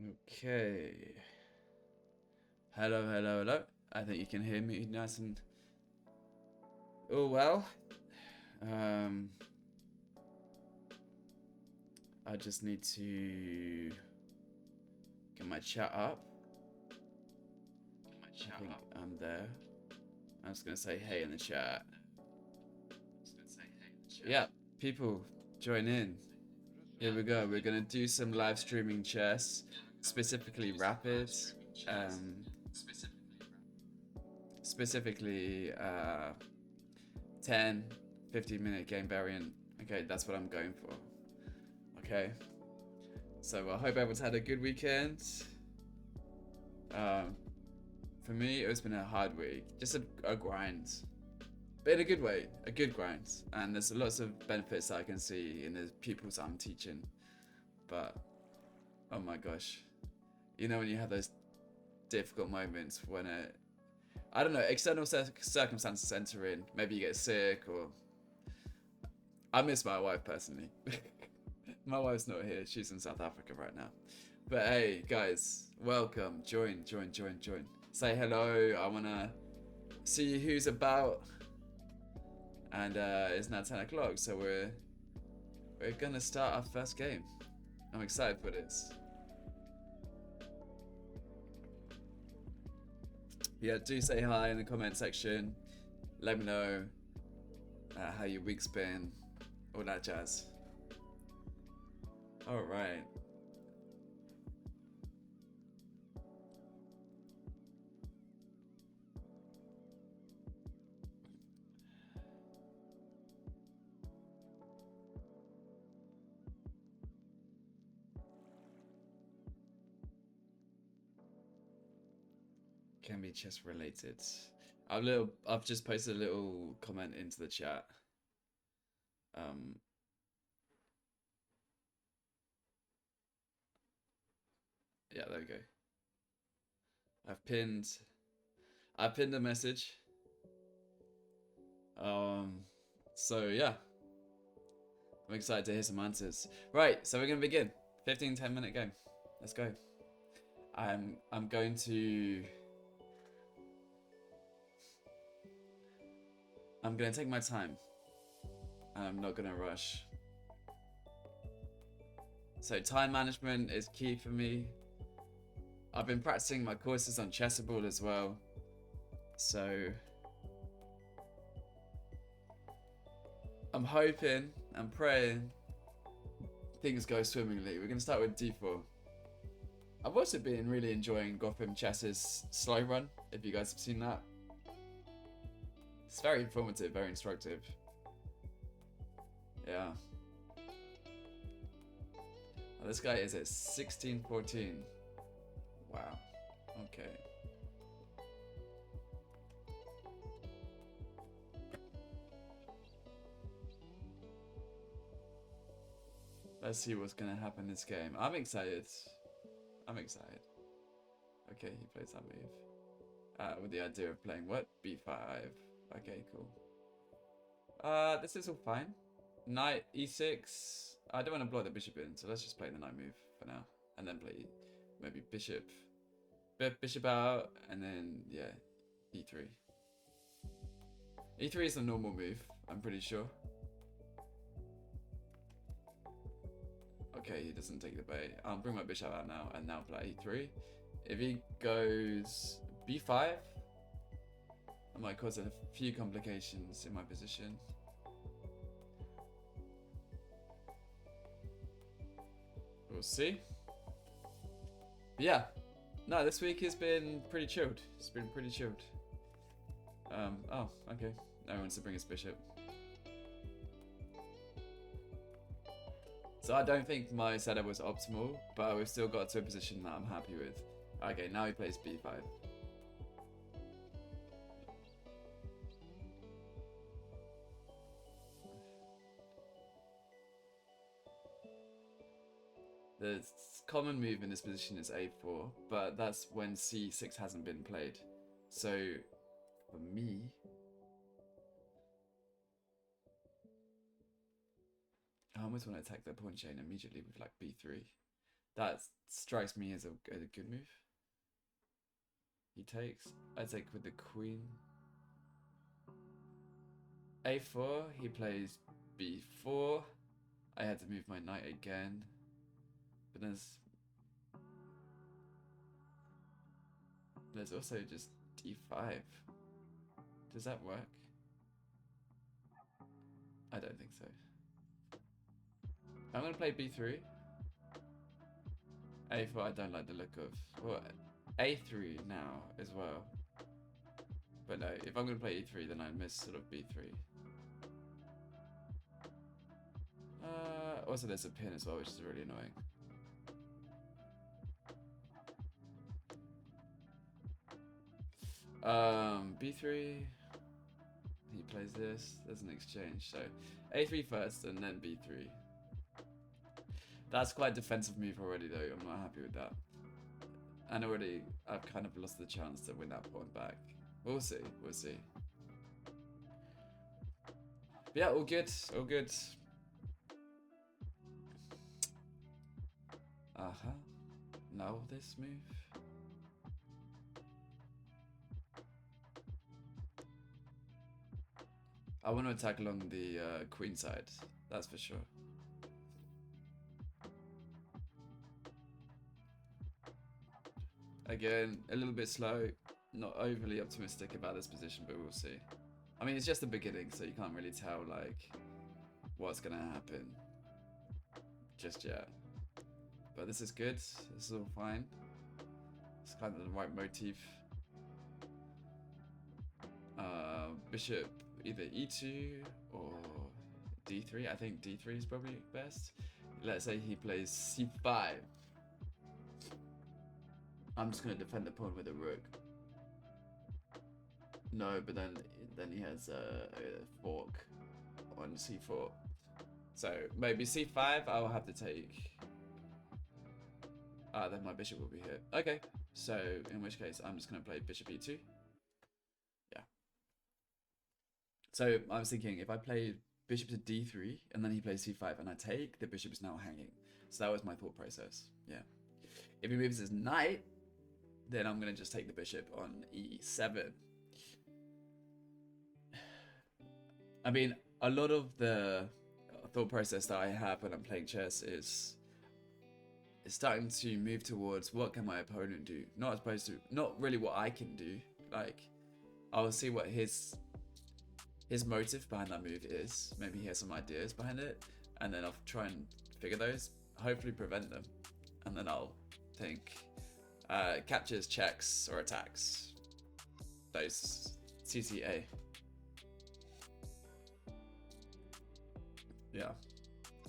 Okay. Hello, hello, hello. I think you can hear me nice and. Oh well. Um. I just need to get my chat up. I think I'm there. I'm just gonna say hey in the chat. Yeah, people, join in. Here we go. We're gonna do some live streaming chess, specifically rapid. Um, specifically 10, 15-minute game variant. Okay, that's what I'm going for. Okay. So I hope everyone's had a good weekend. Um, for me, it's been a hard week. Just a grind. But in a good way. A good grind. And there's lots of benefits that I can see in the pupils I'm teaching. But, oh my gosh. You know when you have those difficult moments when I don't know, external circumstances enter in. Maybe you get sick or... I miss my wife personally. My wife's not here. She's in South Africa right now. But hey, guys, welcome. Join. Say hello. I want to see who's about. And it's now 10 o'clock, so we're going to start our first game. I'm excited for this. Yeah, do say hi in the comment section. Let me know how your week's been. All that jazz. All right. Can be chess related. I've just posted a little comment into the chat. Um, yeah, there we go. I've pinned a message. So yeah, I'm excited to hear some answers. Right, so we're gonna begin. 10-minute game. Let's go. I'm going to take my time. I'm not gonna rush. So time management is key for me. I've been practicing my courses on Chessable as well. So I'm hoping and praying things go swimmingly. We're gonna start with d4. I've also been really enjoying Gotham Chess's slow run, if you guys have seen that. It's very informative, very instructive. Yeah. Oh, this guy is at 16-14. Wow. Okay. Let's see what's gonna happen this game. I'm excited. Okay, he plays that move. With the idea of playing what? b5. Okay, cool. This is all fine. Knight e6. I don't want to block the bishop in, so let's just play the knight move for now. And then play maybe bishop out, and then, yeah, e3. E3 is a normal move, I'm pretty sure. Okay, he doesn't take the bait. I'll bring my bishop out now, and now play e3. If he goes b5, I might cause a few complications in my position. We'll see. But yeah, no, this week has been pretty chilled. It's been pretty chilled. Oh, okay. Now he wants to bring his bishop. So I don't think my setup was optimal, but we've still got to a position that I'm happy with. Okay, now he plays b5. The common move in this position is a4, but that's when c6 hasn't been played. So, for me... I almost want to attack the pawn chain immediately with like b3. That strikes me as a good move. He takes. I take with the queen. A4. He plays B4. I had to move my knight again. But there's also just D5. Does that work? I don't think so. I'm gonna play B3. A4, I don't like the look of. Well, A3 now as well. But no, if I'm gonna play E3, then I miss sort of B3. Also, there's a pin as well, which is really annoying. B3. He plays this. There's an exchange. So A3 first, and then B3. That's quite a defensive move already, though. I'm not happy with that. And already, I've kind of lost the chance to win that pawn back. We'll see. We'll see. But yeah, all good. All good. Now this move. I want to attack along the queen side. That's for sure. Again, a little bit slow. Not overly optimistic about this position, but we'll see. I mean, it's just the beginning, so you can't really tell, like, what's going to happen just yet. But this is good. This is all fine. It's kind of the right motif. Bishop either E2 or D3. I think D3 is probably best. Let's say he plays C5. I'm just going to defend the pawn with a rook. No, but then he has a fork on C4. So maybe C5 I'll have to take. Then my bishop will be here. Okay, so in which case I'm just going to play bishop E2. Yeah. So I was thinking if I play bishop to D3 and then he plays C5 and I take, the bishop is now hanging. So that was my thought process. Yeah. If he moves his knight, then I'm going to just take the bishop on E7. I mean, a lot of the thought process that I have when I'm playing chess is starting to move towards what can my opponent do, not really what I can do. Like, I'll see what his motive behind that move is. Maybe he has some ideas behind it, and then I'll try and figure those, hopefully prevent them, and then I'll think captures, checks, or attacks. Those CCA. Yeah.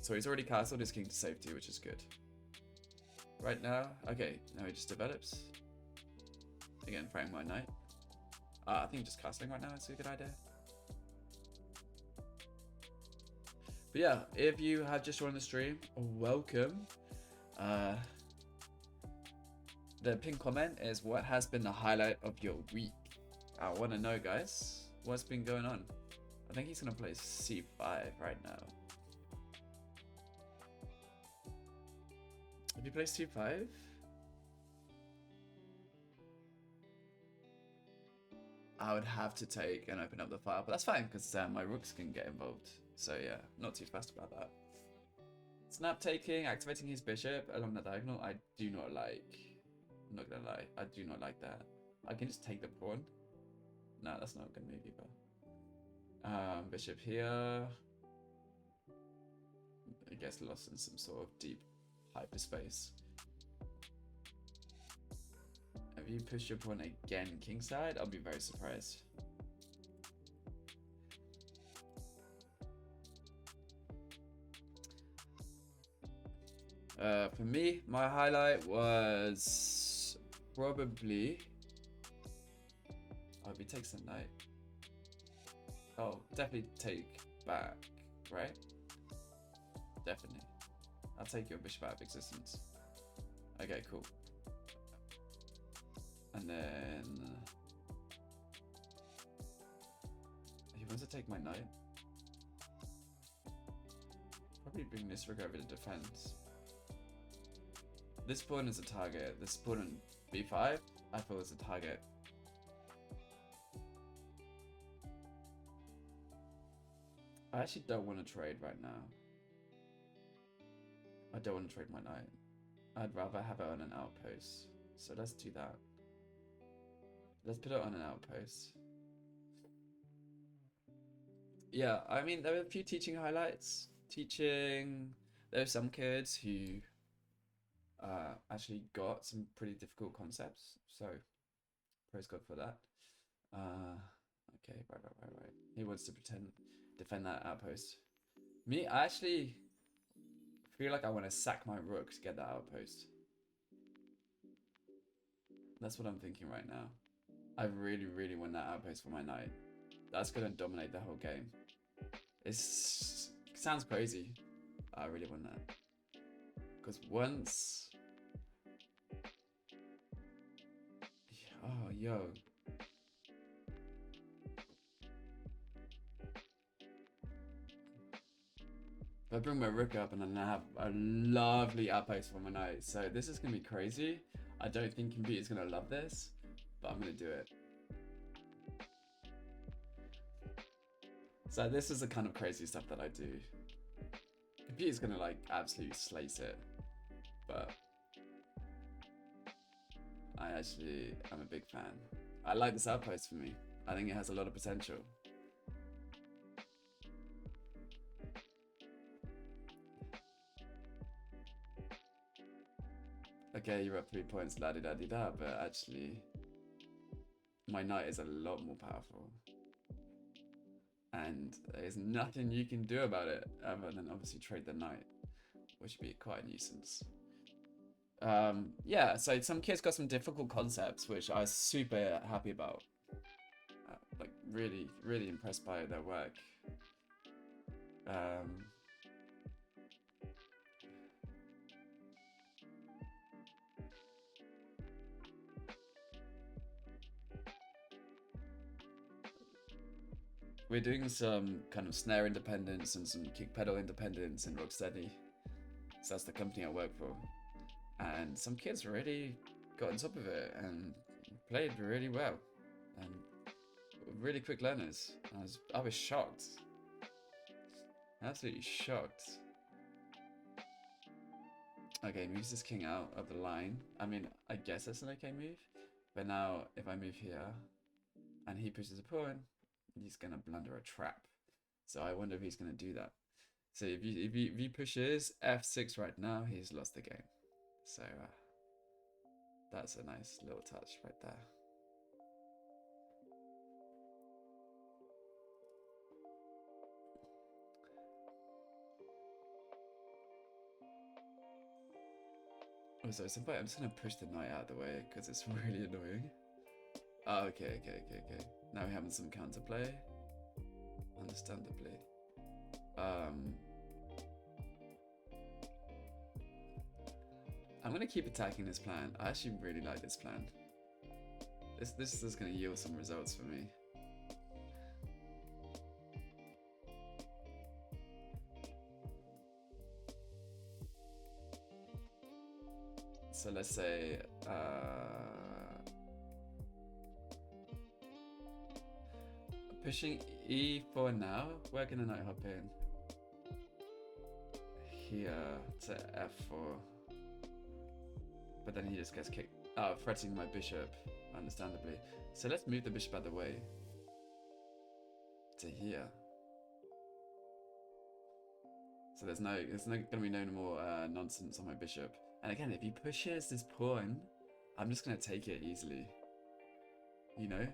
So he's already castled his king to safety, which is good. Right now, okay, now he just develops. Again, fighting my knight. I think just castling right now is a good idea. But yeah, if you have just joined the stream, welcome. The pinned comment is what has been the highlight of your week. I want to know, guys, what's been going on. I think he's going to play C5 right now. If he plays C5, I would have to take and open up the file, but that's fine because my rooks can get involved. So yeah, not too fast about that. Snap taking, activating his bishop along the diagonal, I do not like. I'm not gonna lie, I do not like that. I can just take the pawn. No, that's not gonna move either. Bishop here. I guess lost in some sort of deep hyperspace. If you push your pawn again kingside, I'll be very surprised. For me, my highlight was probably. Oh, if he takes the knight. Oh, definitely take back, right? Definitely. I'll take your bishop out of existence. Okay, cool. And then he wants to take my knight. Probably bring this rook over to defense. This pawn is a target. This pawn on b5, I thought was a target. I actually don't want to trade right now. I don't want to trade my knight. I'd rather have it on an outpost. So let's do that. Let's put it on an outpost. Yeah, I mean, there were a few teaching highlights. There were some kids who actually got some pretty difficult concepts. So, praise God for that. Okay, right. He wants to defend that outpost. Me, I actually feel like I want to sack my rook to get that outpost. That's what I'm thinking right now. I really, really want that outpost for my knight. That's going to dominate the whole game. It sounds crazy. I really want that. Because once... Oh, yo. If I bring my rook up and then I have a lovely outpost for my knight. So this is going to be crazy. I don't think computer's going to love this, but I'm going to do it. So this is the kind of crazy stuff that I do. Computer's going to like absolutely slice it, but I'm a big fan. I like this outpost for me. I think it has a lot of potential. Okay, you're up 3 points, la-di-da-di-da, but actually, my knight is a lot more powerful. And there's nothing you can do about it, other than obviously trade the knight, which would be quite a nuisance. Yeah, so some kids got some difficult concepts, which I was super happy about. Like, really, really impressed by their work. We're doing some kind of snare independence and some kick pedal independence in Rocksteady. So that's the company I work for. And some kids really got on top of it and played really well. And really quick learners. I was shocked. Absolutely shocked. Okay, moves this king out of the line. I mean, I guess that's an okay move. But now, if I move here, and he pushes a pawn, he's gonna blunder a trap. So I wonder if he's gonna do that. So if he pushes f6 right now, he's lost the game. So that's a nice little touch right there. Oh, so at some point I'm just gonna push the knight out of the way because it's really annoying. Oh, okay. Now we're having some counterplay. Understandably. I'm gonna keep attacking this plan. I actually really like this plan. This is gonna yield some results for me. So let's say pushing e4 now. Where can the knight hop in? Here to f4. But then he just gets kicked. Oh, threatening my bishop, understandably. So let's move the bishop out of the way to here. So there's gonna be no more nonsense on my bishop. And again, if he pushes this pawn, I'm just gonna take it easily. You know?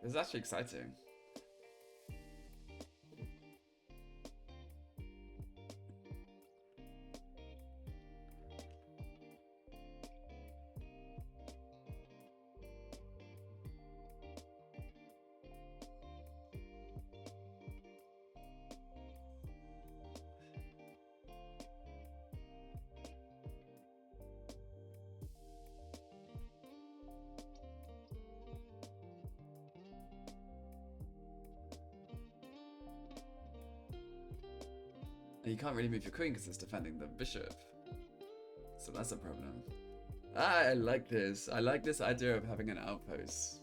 This is actually exciting. you can't really move your queen because it's defending the bishop. So that's a problem. I like this. I like this idea of having an outpost.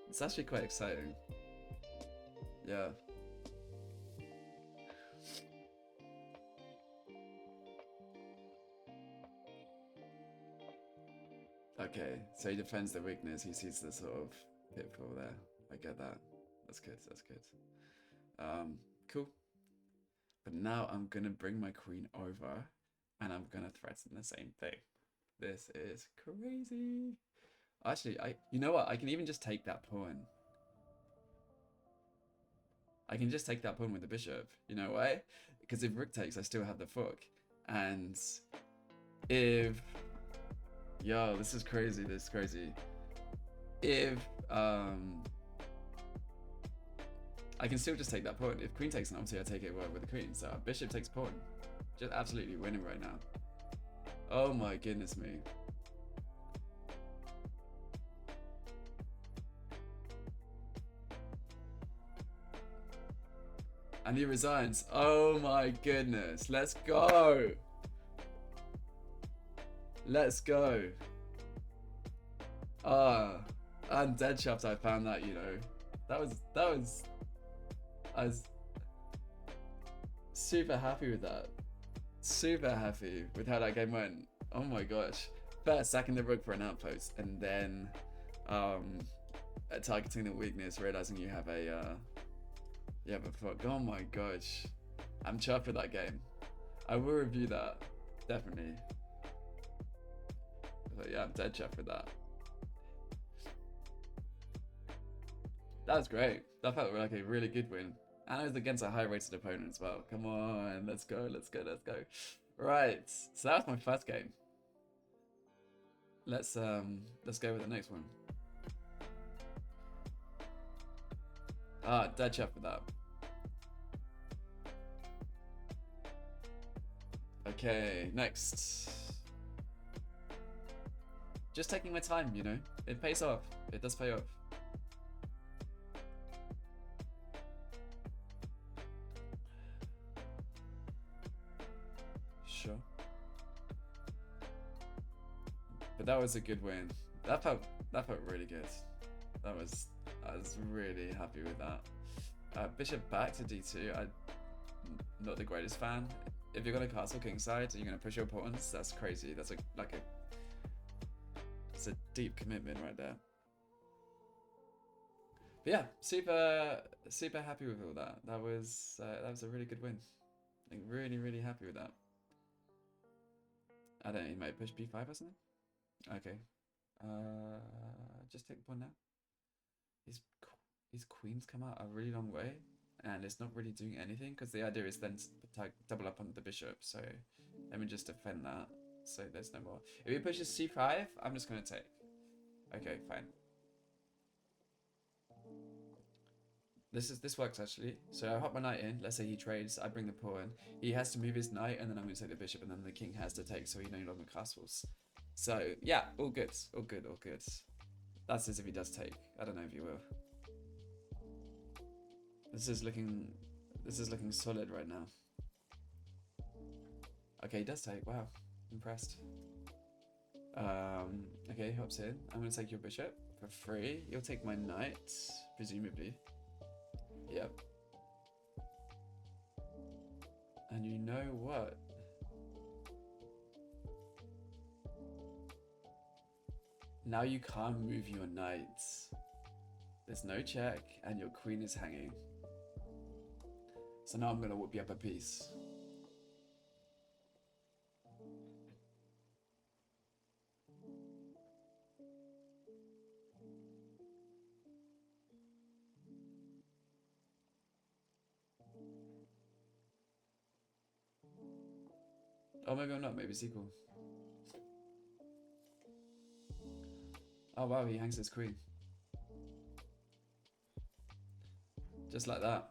It's actually quite exciting. Yeah. Okay, so he defends the weakness. He sees the sort of pitfall there. I get that. That's good. That's good. Cool. But now I'm gonna bring my queen over, and I'm gonna threaten the same thing. This is crazy. Actually, you know what? I can even just take that pawn. I can just take that pawn with the bishop. You know why? Because if rook takes, I still have the fork. And if... Yo, this is crazy. This is crazy. If... I can still just take that pawn. If queen takes, and obviously I take it with the queen. So bishop takes pawn. Just absolutely winning right now. Oh my goodness me. And he resigns. Oh my goodness. Let's go. Let's go. And dead shaft, I found that, you know. I was super happy with that. Super happy with how that game went. Oh my gosh. First sacking the rook for an outpost, and then targeting the weakness, realizing you have a fuck. Oh my gosh. I'm chuffed with that game. I will review that. Definitely. But yeah, I'm dead chuffed with that. That was great. That felt like a really good win. And it was against a high-rated opponent as well. Come on, let's go, let's go, let's go. Right, so that was my first game. Let's go with the next one. Dead chuffed with that. Okay, next. Just taking my time, you know. It pays off. It does pay off. Sure. But that was a good win. That felt really good. I was really happy with that. Bishop back to d2. I'm not the greatest fan. If you're gonna castle kingside and you're gonna push your pawns, that's crazy. That's it's a deep commitment right there. But yeah, super happy with all that. That was a really good win. Like really happy with that. I don't know, he might push b5 or something. Okay. Just take the pawn now. His queens come out a really long way, and it's not really doing anything because the idea is then to double up on the bishop. So let me just defend that. So there's no more. If he pushes c5, I'm just gonna take. Okay, fine. This works actually. So I hop my knight in. Let's say he trades. I bring the pawn. He has to move his knight, and then I'm going to take the bishop, and then the king has to take, so he no longer castles. So yeah, all good, all good, all good. That's as if he does take. I don't know if he will. This is looking solid right now. Okay, he does take. Wow, impressed. Okay, he hops in. I'm going to take your bishop for free. You'll take my knight, presumably. Yep. And you know what? Now you can't move your knights. There's no check, and your queen is hanging. So now I'm gonna whoop you up a piece. Oh, maybe I'm not. Maybe sequel. Oh wow, he hangs his queen. Just like that.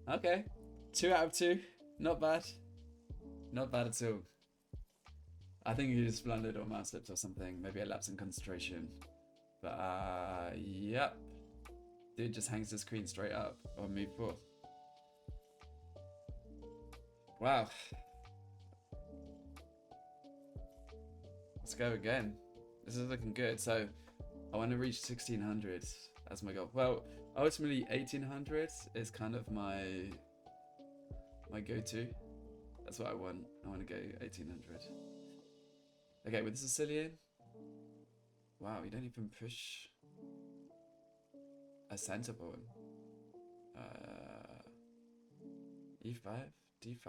Okay. 2 out of 2. Not bad. Not bad at all. I think he just blundered or mouse slipped or something. Maybe a lapse in concentration. But yep. Dude just hangs his queen straight up on move 4. Wow. Let's go again. This is looking good. So I want to reach 1600 as my goal. Well, ultimately 1800 is kind of my go-to. That's what I want. I want to go 1800. Okay, with the Sicilian. Wow, you don't even push a center pawn. E5, D5.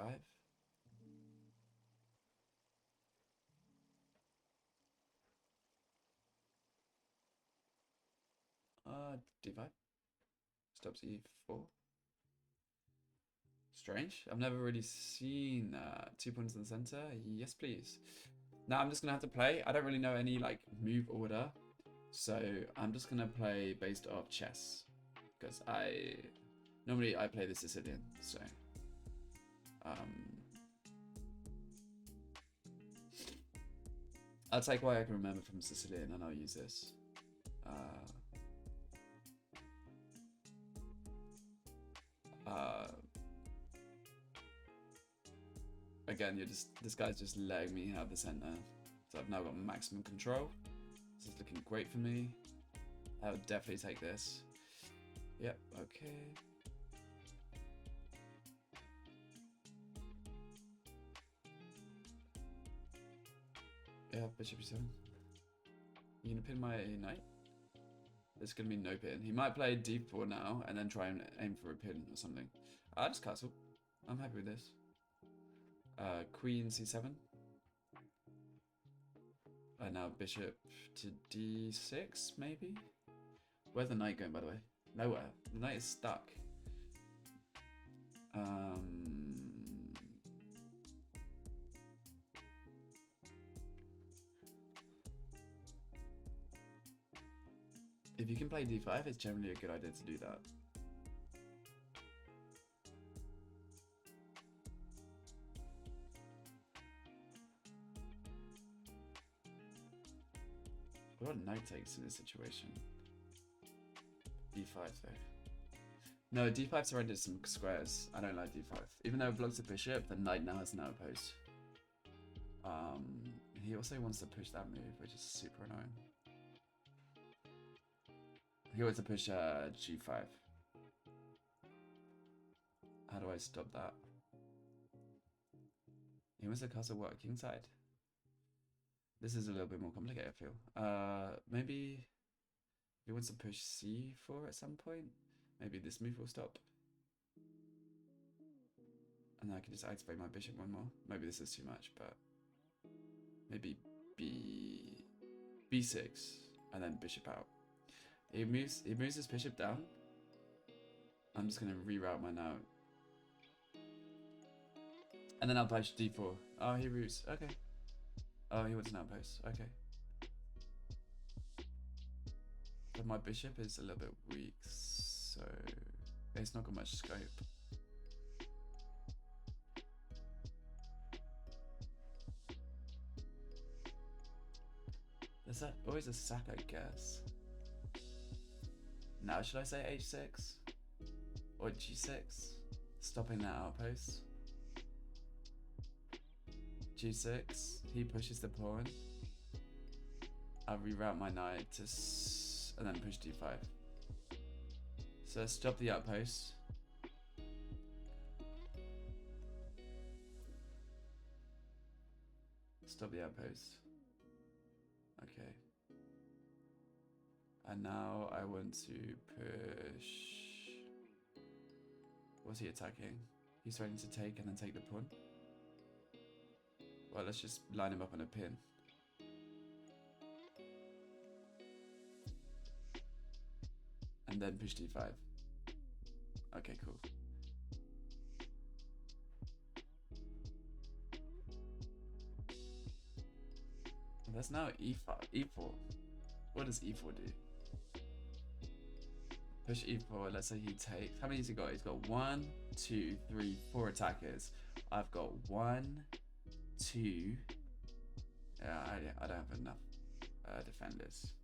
D5. Stops E4. Strange. I've never really seen 2 points in the center. Yes, please. Now I'm just gonna have to play. I don't really know any like move order, so I'm just gonna play based off chess because normally I play the Sicilian. So I'll take what I can remember from Sicilian and I'll use this. Again, this guy's just letting me have the center, so I've now got maximum control. This is looking great for me. I would definitely take this. Yep. Okay. Yeah, bishop e7. You gonna pin my knight? There's gonna be no pin. He might play d4 now and then try and aim for a pin or something. I'll just castle. I'm happy with this. Queen c7. And now bishop to d6, maybe? Where's the knight going, by the way? Nowhere. The knight is stuck. If you can play d5, it's generally a good idea to do that. What knight takes in this situation? d5 though. No, d5 surrenders some squares. I don't like d5. Even though it blocks the bishop, the knight now has no outpost. He also wants to push that move, which is super annoying. He wants to push g5. How do I stop that? He wants to castle what? Kingside? This is a little bit more complicated, I feel. Maybe he wants to push c4 at some point. Maybe this move will stop. And then I can just activate my bishop one more. Maybe this is too much, but maybe b6 and then bishop out. He moves his bishop down. I'm just gonna reroute my knight. And then I'll push d4. Oh, he routes. Okay. Oh, he wants an outpost. Okay. But my bishop is a little bit weak, so it's not got much scope. There's always a sack, I guess. Now, should I say h6? Or g6? Stopping that outpost. g6. He pushes the pawn. I'll reroute my knight to and then push d5. So stop the outpost. Stop the outpost. Okay. And now I want to push. What's he attacking? He's threatening to take and then take the pawn. Well, let's just line him up on a pin. And then push d5. Okay, cool. That's now e4. What does e4 do? Push e4. Let's say he takes. How many has he got? He's got 1, 2, 3, 4 attackers. I've got 1, 2. Yeah, I don't have enough defenders.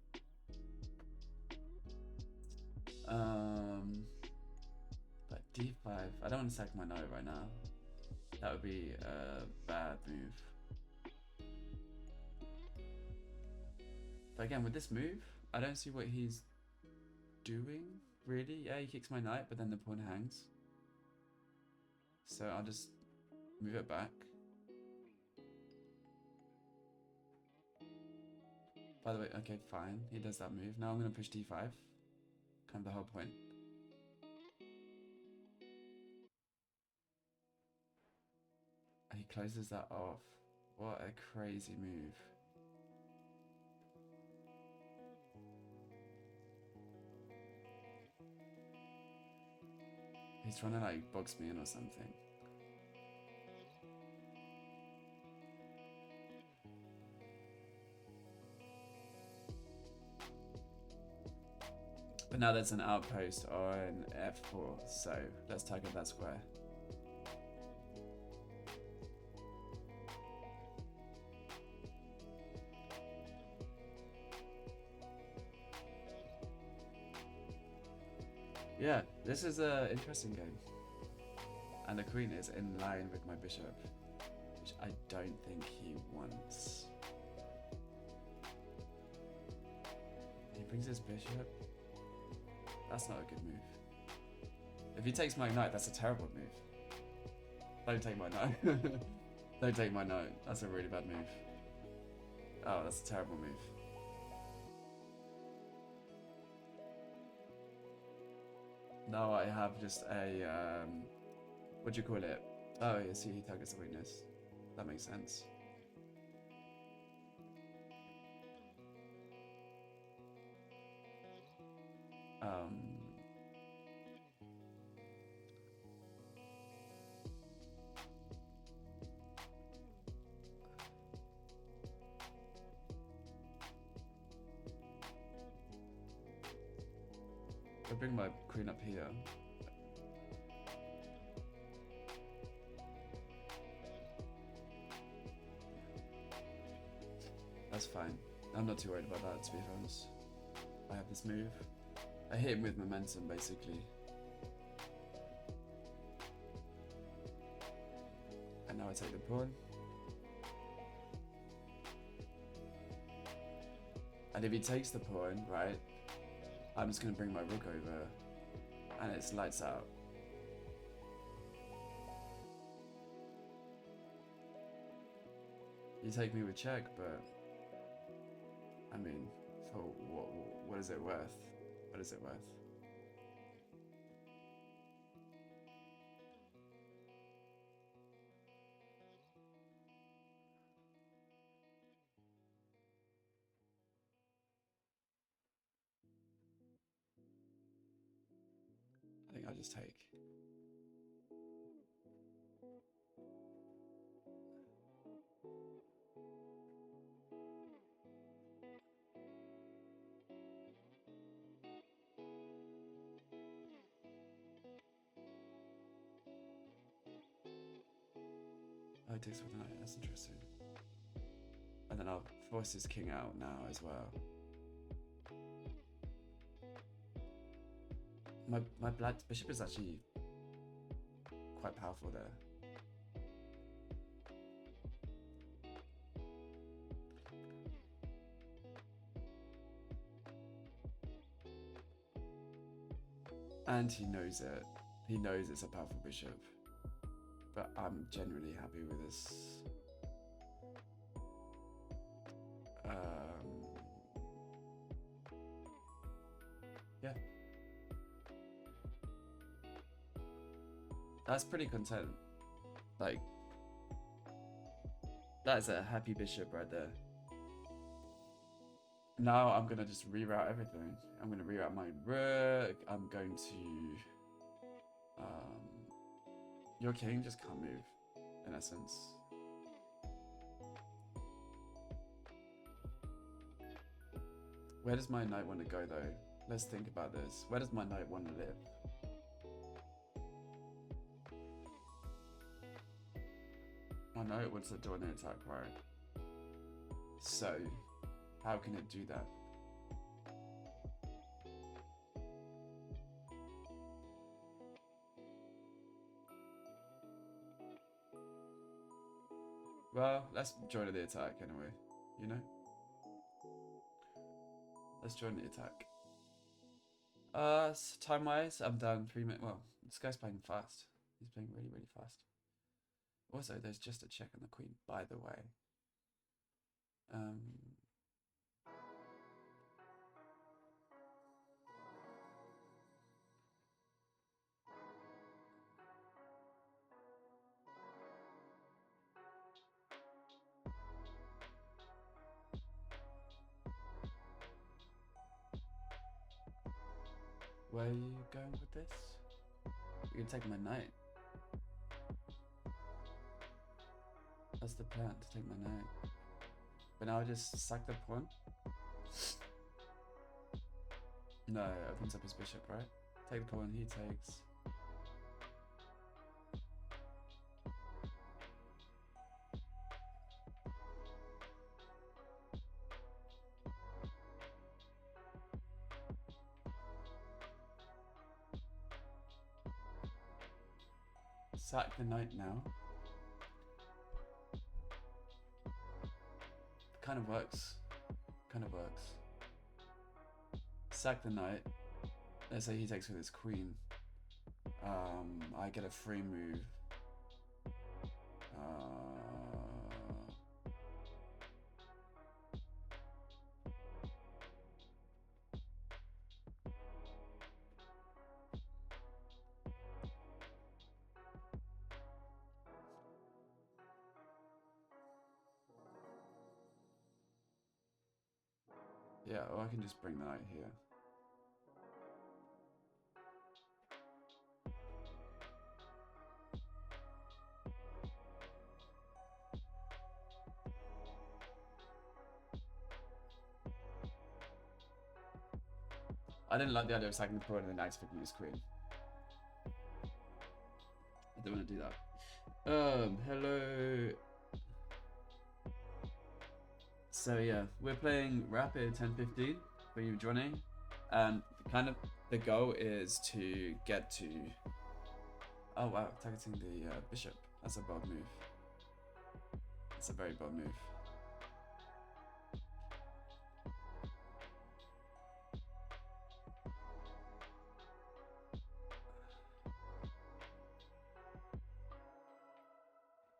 But d5. I don't want to sack my knight right now. That would be a bad move. But again, with this move, I don't see what he's doing, really. Yeah, he kicks my knight, but then the pawn hangs. So I'll just move it back. By the way, okay, fine. He does that move. Now I'm going to push d5. Kind of the whole point. He closes that off. What a crazy move. He's trying to like box me in or something. But now there's an outpost on f4, so let's target that square. Yeah, this is an interesting game. And the queen is in line with my bishop, which I don't think he wants. He brings his bishop. That's not a good move. If he takes my knight, that's a terrible move. Don't take my knight. Don't take my knight. That's a really bad move. Oh, that's a terrible move. Now I have just a, what do you call it? Oh, yeah, see, he targets the weakness. That makes sense. I'll bring my queen up here. That's fine. I'm not too worried about that, to be honest. I have this move. I hit him with momentum, basically. And now I take the pawn. And if he takes the pawn, right, I'm just going to bring my rook over. And it's lights out. You take me with check, but I mean, for what is it worth? What is it worth? I think I'll just take. Oh, it takes with the knight. That's interesting. And then I'll force his king out now as well. My black bishop is actually quite powerful there. And he knows it. He knows it's a powerful bishop. But I'm genuinely happy with this. Yeah. That's pretty content. Like, that is a happy bishop right there. Now I'm gonna just reroute everything. I'm gonna reroute my rook. I'm going to... your king just can't move, in essence. Where does my knight want to go, though? Let's think about this. Where does my knight want to live? My knight wants to join the attack, right? So, how can it do that? Well, let's join the attack anyway, you know? Let's join the attack. Time-wise, I'm down 3 minutes. Well, this guy's playing fast. He's playing really, really fast. Also, there's just a check on the queen, by the way. Where are you going with this? You're gonna take my knight. That's the plan, to take my knight. But now I just sack the pawn? No, it opens up his bishop, right? Take the pawn, he takes. Sack the knight now. Kind of works. Kind of works. Sack the knight. Let's say he takes with his queen. I get a free move. Yeah, or I can just bring the knight here. I didn't like the idea of sacking the pawn and then activating his queen. I don't want to do that. Hello. So yeah, we're playing Rapid 10-15 for you joining, and kind of the goal is to get to. Oh wow, targeting the bishop. That's a bold move. That's a very bold move.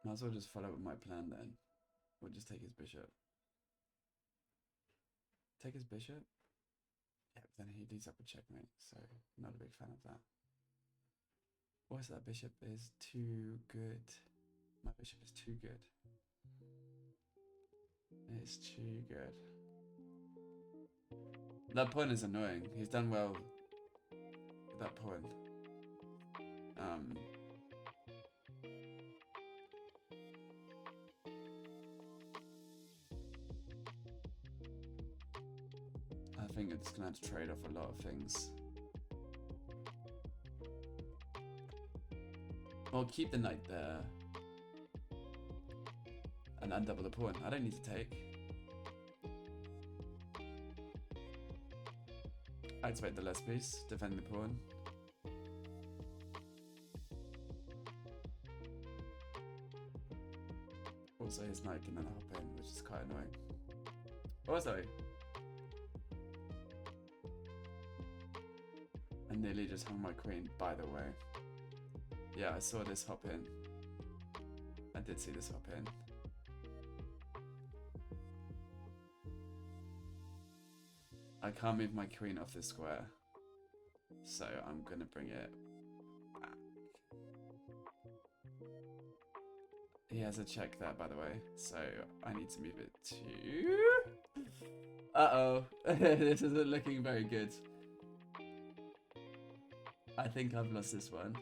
Might as well just follow with my plan then. We'll just take his bishop. Take his bishop? Yeah, but then he leads up a checkmate, so not a big fan of that. What's that? Bishop is too good. My bishop is too good. It's too good. That pawn is annoying. He's done well with that pawn. I think it's gonna have to trade off a lot of things. Well, keep the knight there. And undouble the pawn. I don't need to take. Activate the less piece. Defend the pawn. Also, his knight can then hop in, which is quite annoying. Also, I nearly just hung my queen, by the way. Yeah, I saw this hop in. I did see this hop in. I can't move my queen off this square, so I'm gonna bring it back. He has a check there, by the way, so I need to move it to... Uh-oh, this isn't looking very good. I think I've lost this one.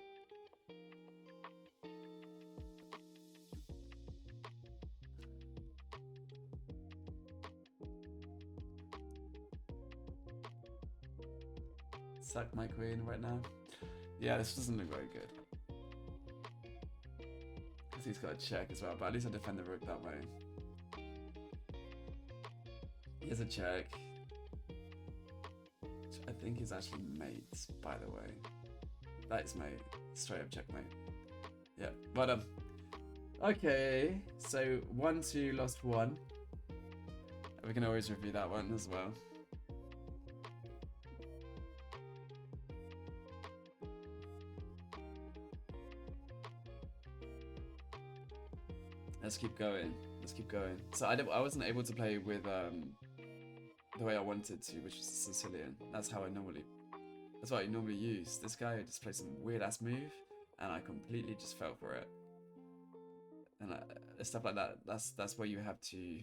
Suck my queen right now. Yeah, this doesn't look very good. Because he's got a check as well, but at least I defend the rook that way. He has a check. Which I think is actually mate, by the way. That is mate. Straight up checkmate. Yeah, but Okay, so 1-2 lost 1. We can always review that one as well. Let's keep going. Let's keep going. So I wasn't able to play with the way I wanted to, which was the Sicilian. That's how I normally. That's what I normally use. This guy just played some weird ass move, and I completely just fell for it. And stuff like that. That's where you have to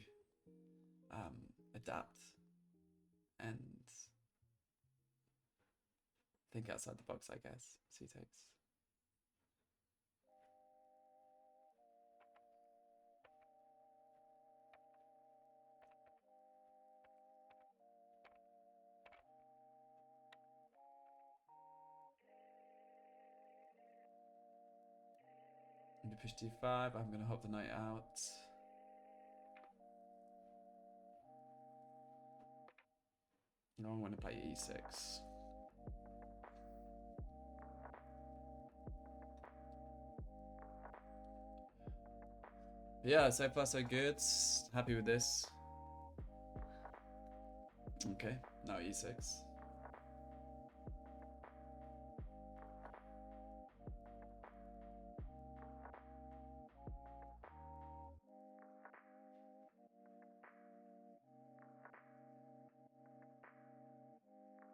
adapt and think outside the box, I guess. C takes. I'm gonna push d5. I'm gonna hop the knight out. No, I want to play e6. Yeah, so far so good. Happy with this. Okay, now e6.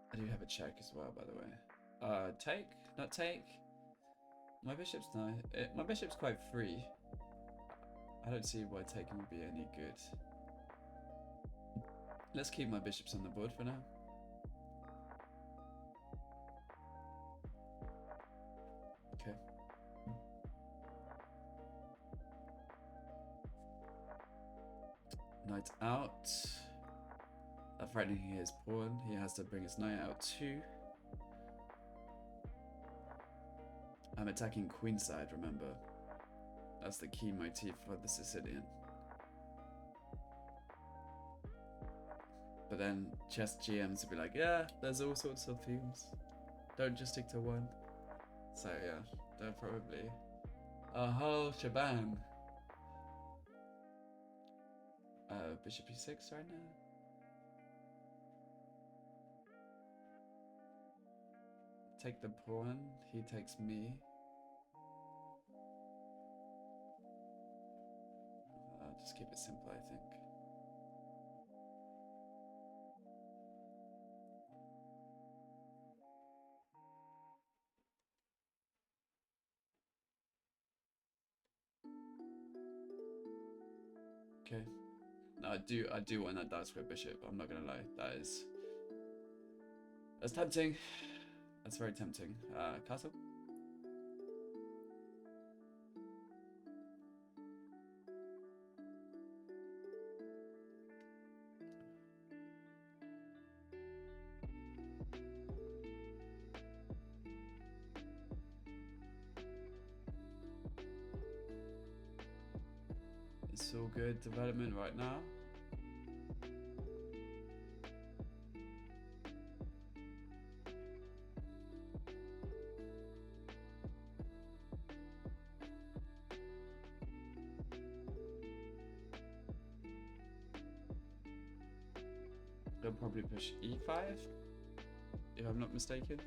I do have a check as well, by the way. Take? Not take? My bishop's no. My bishop's quite free. I don't see why taking would be any good. Let's keep my bishops on the board for now. Okay. Knight out. Threatening his pawn. He has to bring his knight out too. I'm attacking queenside, remember. That's the key motif for the Sicilian. But then chess GMs will be like, yeah, there's all sorts of themes. Don't just stick to one. So yeah, they're probably a whole shebang. Bishop e6 right now. Take the pawn, he takes me. Just keep it simple, I think. Okay. No, I do want that dark square bishop. I'm not gonna lie. That's tempting. That's very tempting. Castle. It's all good development right now. They'll probably push e5, if I'm not mistaken.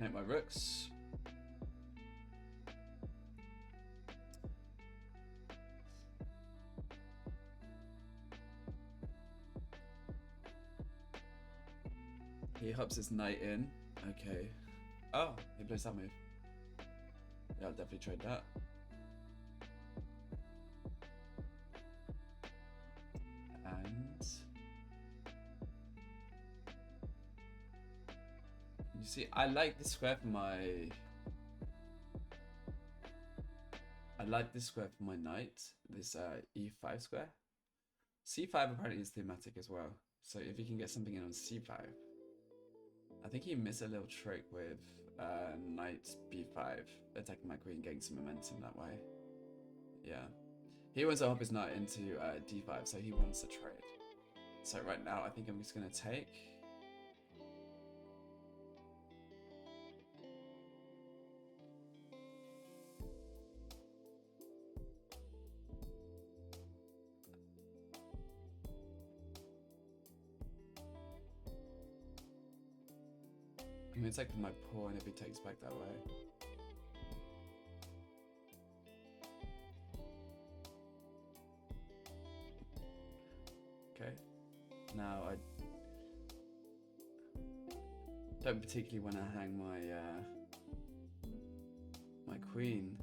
Make my rooks. He hops his knight in. Okay. Oh, he plays that move. Yeah, I'll definitely trade that. You see, I like this square for my... I like this square for my knight, this e5 square. c5 apparently is thematic as well, so if you can get something in on c5. I think he missed a little trick with knight b5, attacking my queen, getting some momentum that way. Yeah. He wants to hop his knight into d5, so he wants a trade. So right now, I think I'm just going to take. I'm going to take my pawn if he takes back that way. Okay. Now I don't particularly want to hang my my queen.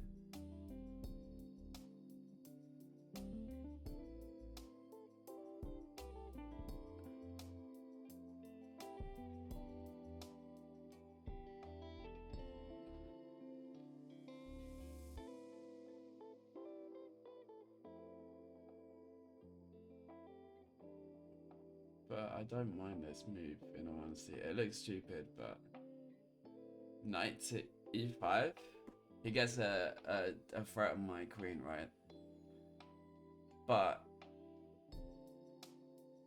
But I don't mind this move, in all honesty. It looks stupid, but... Knight to e5? He gets a threat on my queen, right? But...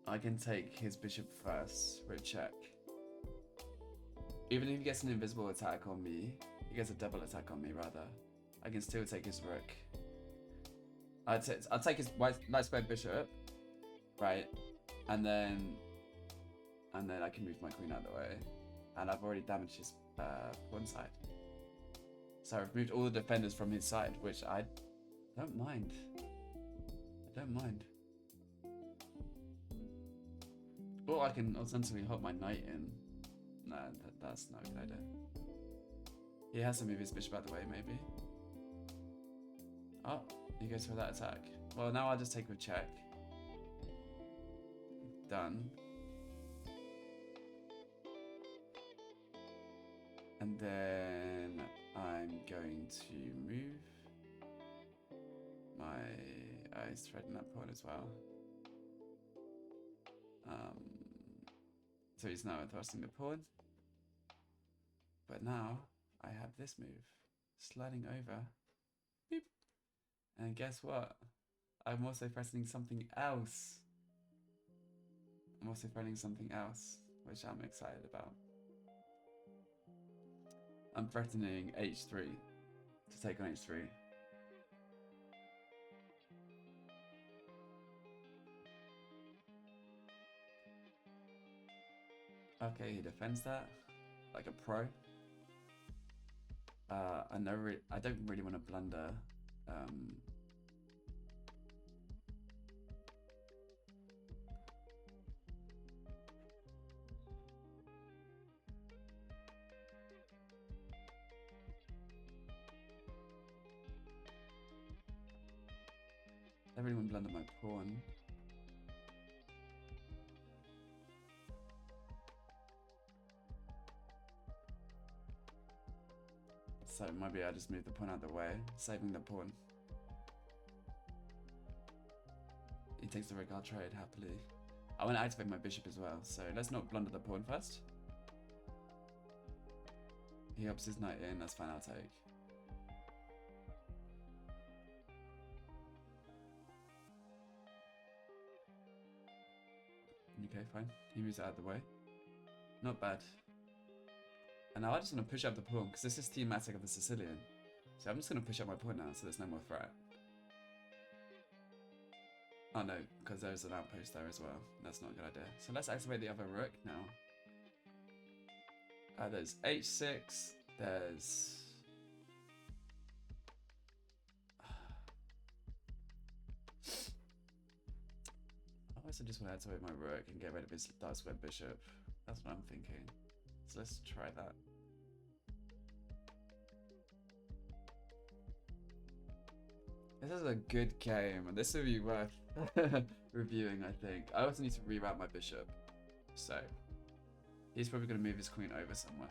I can take his bishop first for a check. Even if he gets an invisible attack on me, he gets a double attack on me, rather. I can still take his rook. I'll take his knight square bishop, right? And then I can move my queen out of the way. And I've already damaged his one side. So I've removed all the defenders from his side, which I don't mind. I don't mind. Or I can alternatively hop my knight in. Nah, that's not a good idea. He has to move his bishop out of the way, maybe. Oh, he goes for that attack. Well, now I'll just take a check. Done. And then I'm going to move my... he's threading that pawn as well. So he's now thrusting the pawn. But now I have this move. Sliding over. Beep. And guess what? I'm also threatening something else. I'm also threatening something else, which I'm excited about. I'm threatening h3 to take on h3. Okay, he defends that like a pro. I don't really want to blunder. I don't really want to blunder my pawn. So maybe I just move the pawn out of the way, saving the pawn. He takes the rook, I'll trade happily. I want to activate my bishop as well, so let's not blunder the pawn first. He hops his knight in, that's fine, I'll take. Okay, fine. He moves it out of the way. Not bad. And now I just want to push up the pawn, because this is thematic of the Sicilian. So I'm just going to push up my pawn now, so there's no more threat. Oh no, because there's an outpost there as well. That's not a good idea. So let's activate the other rook now. There's h6, there's... I also just want to activate my rook and get rid of his dark square bishop. That's what I'm thinking. So let's try that. This is a good game, and this will be worth reviewing, I think. I also need to reroute my bishop. So, he's probably going to move his queen over somewhere.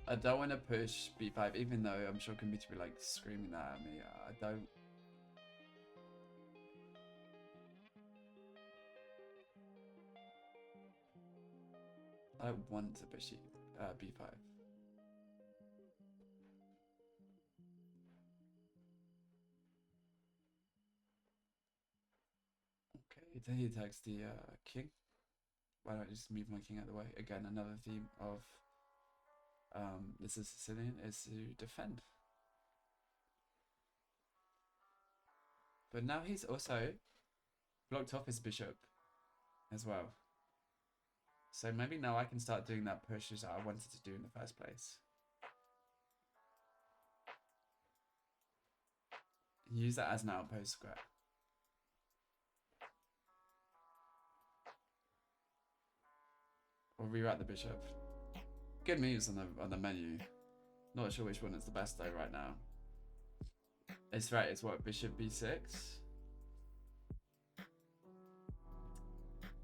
I don't want to push b5, even though I'm sure computer will be like screaming that at me. I don't. I don't want to push b5. Okay, then he attacks the king. Why don't I just move my king out of the way? Again, another theme of this is Sicilian is to defend. But now he's also blocked off his bishop as well. So maybe now I can start doing that push that I wanted to do in the first place. Use that as an outpost square. Or reroute the bishop. Good moves on the menu. Not sure which one is the best though right now. It's right, it's what, bishop b6?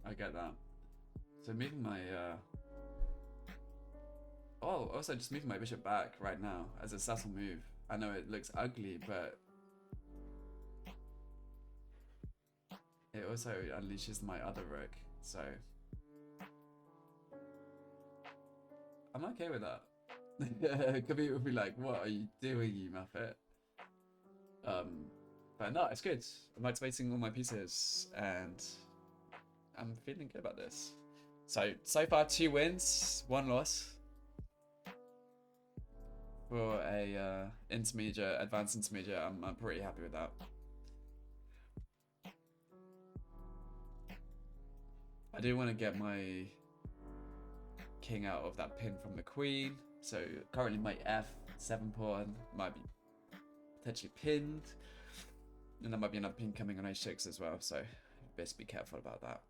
I get that. So moving my oh, also just moving my bishop back right now as a subtle move. I know it looks ugly, but it also unleashes my other rook, so I'm okay with that. Computer would be like, what are you doing, you muppet? But no, it's good. I'm activating all my pieces and I'm feeling good about this. So far 2 wins, 1 loss. For a intermediate, advanced intermediate, I'm pretty happy with that. I do want to get my king out of that pin from the queen. So currently my f7 pawn might be potentially pinned. And there might be another pin coming on a6 as well. So best be careful about that.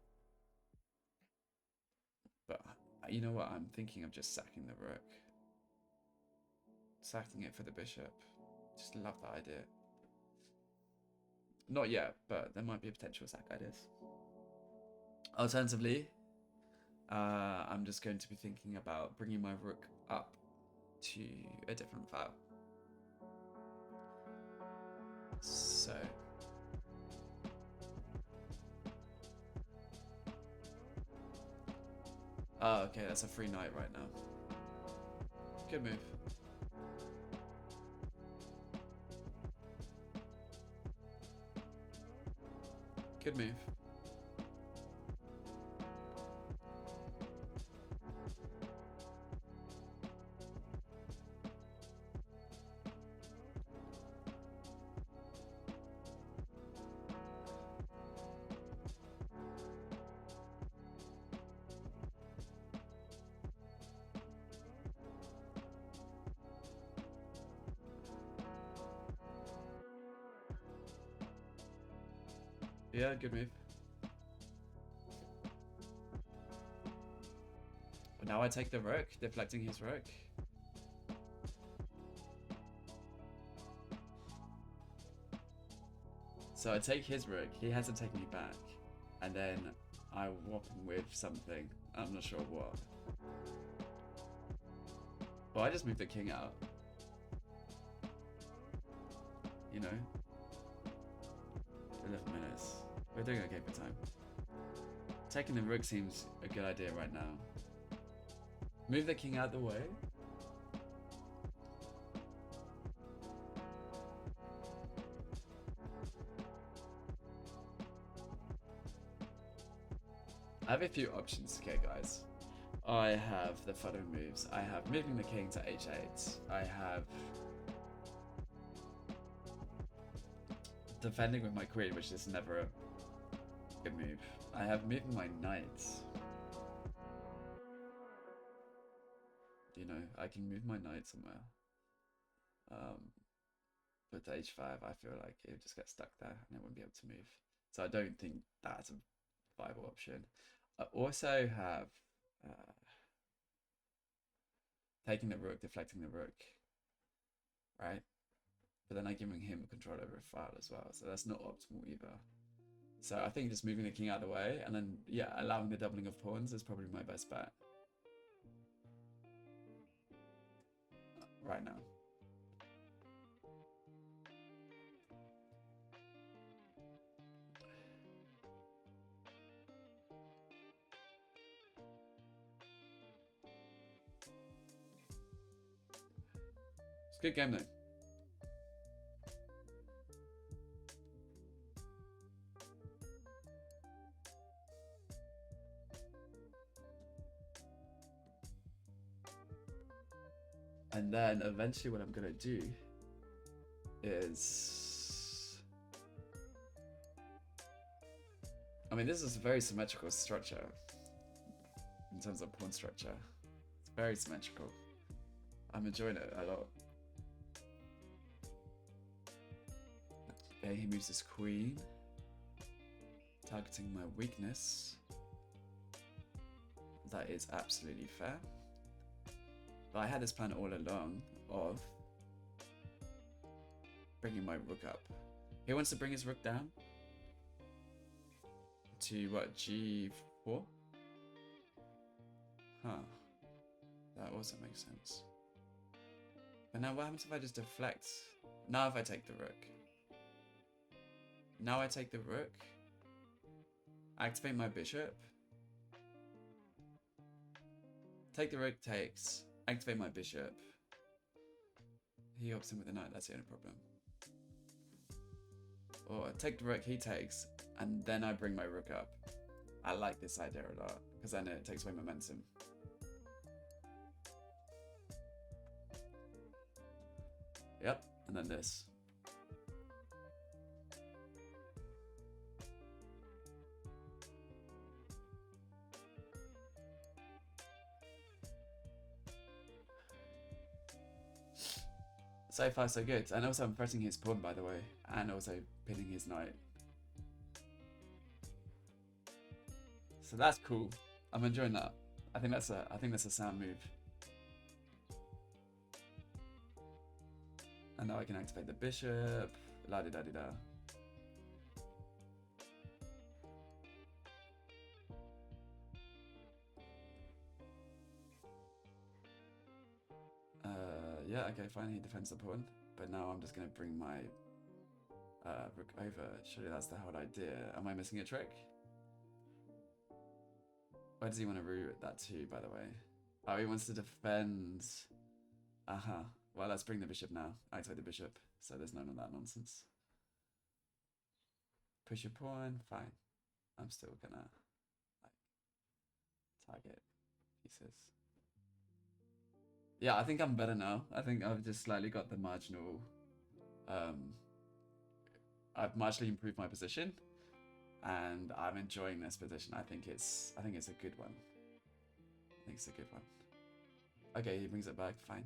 But you know what? I'm thinking of just sacking the rook. Sacking it for the bishop. Just love that idea. Not yet, but there might be a potential sack ideas. Alternatively, I'm just going to be thinking about bringing my rook up to a different file. So oh, okay, that's a free knight right now. Good move. Good move. Yeah, good move. But now I take the rook, deflecting his rook. So I take his rook, he has to take me back, and then I whop him with something. I'm not sure what. Well, I just moved the king out. You know? 11 minutes. We're doing okay for time. Taking the rook seems a good idea right now. Move the king out the way. I have a few options, okay guys. I have the following moves. I have moving the king to h8. I have defending with my queen, which is never a good move. I have moving my knight. You know, I can move my knight somewhere. But to h5, I feel like it would just get stuck there and it wouldn't be able to move. So I don't think that's a viable option. I also have taking the rook, deflecting the rook, right? But then I'm giving him control over a file as well, so that's not optimal either. So I think just moving the king out of the way and then, yeah, allowing the doubling of pawns is probably my best bet. right now. It's a good game though. And then eventually what I'm gonna do is, I mean, this is a very symmetrical structure in terms of pawn structure. It's very symmetrical. I'm enjoying it a lot. Okay, he moves his queen, targeting my weakness. That is absolutely fair. But I had this plan all along of bringing my rook up. He wants to bring his rook down to what, g4? Huh. That also makes sense. But now what happens if I just deflect? Now if I take the rook. Now I take the rook. Activate my bishop. Take the rook, takes. Activate my bishop. He opts in with the knight, that's the only problem. Or take the rook, he takes, and then I bring my rook up. I like this idea a lot, because then it takes away momentum. Yep, and then this. So far so good. And also I'm pressing his pawn, by the way, and also pinning his knight. So that's cool. I'm enjoying that. I think that's a sound move. And now I can activate the bishop. La di da di da. Yeah, okay, fine, he defends the pawn. But now I'm just gonna bring my rook over. Surely that's the whole idea. Am I missing a trick? Where does he want to route that to, by the way? Oh, he wants to defend. Uh-huh. Well, let's bring the bishop now. Activate the bishop, so there's none of that nonsense. Push your pawn, fine. I'm still gonna target pieces. Yeah, I think I'm better now. I think I've just slightly got the marginal. I've marginally improved my position, and I'm enjoying this position. I think it's a good one. I think it's a good one. Okay, he brings it back. Fine.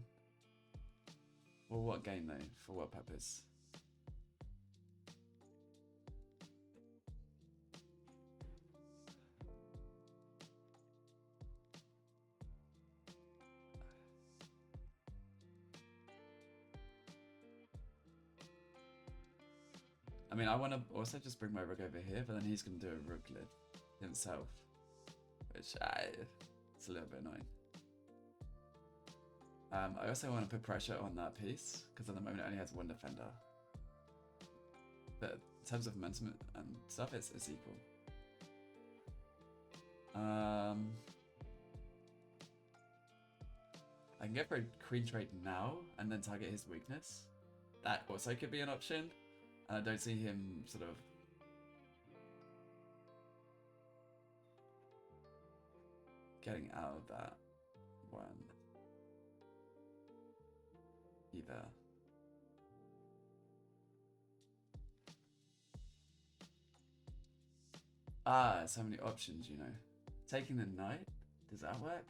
Well, what game though? For what purpose? I mean, I want to also just bring my rook over here, but then he's going to do a rook lid himself, which it's a little bit annoying. I also want to put pressure on that piece, because at the moment it only has one defender. But in terms of momentum and stuff, it's equal. I can go for a queen trade now, and then target his weakness. That also could be an option. And I don't see him sort of getting out of that one either. So many options, you know. Taking the knight, does that work?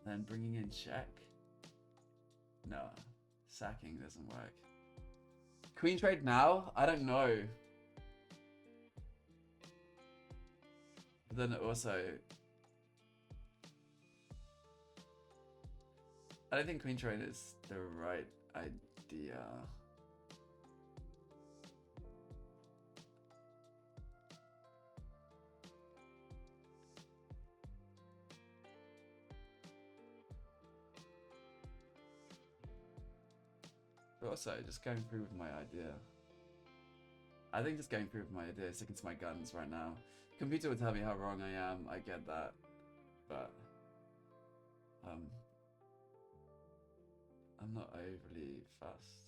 Then bringing in check? No, sacking doesn't work. Queen trade now? I don't know. But then also, I don't think queen trade is the right idea. also just going through with my idea. I think just going through with my idea, sticking to my guns right now. Computer will tell me how wrong I am. I get that, but I'm not overly fussed.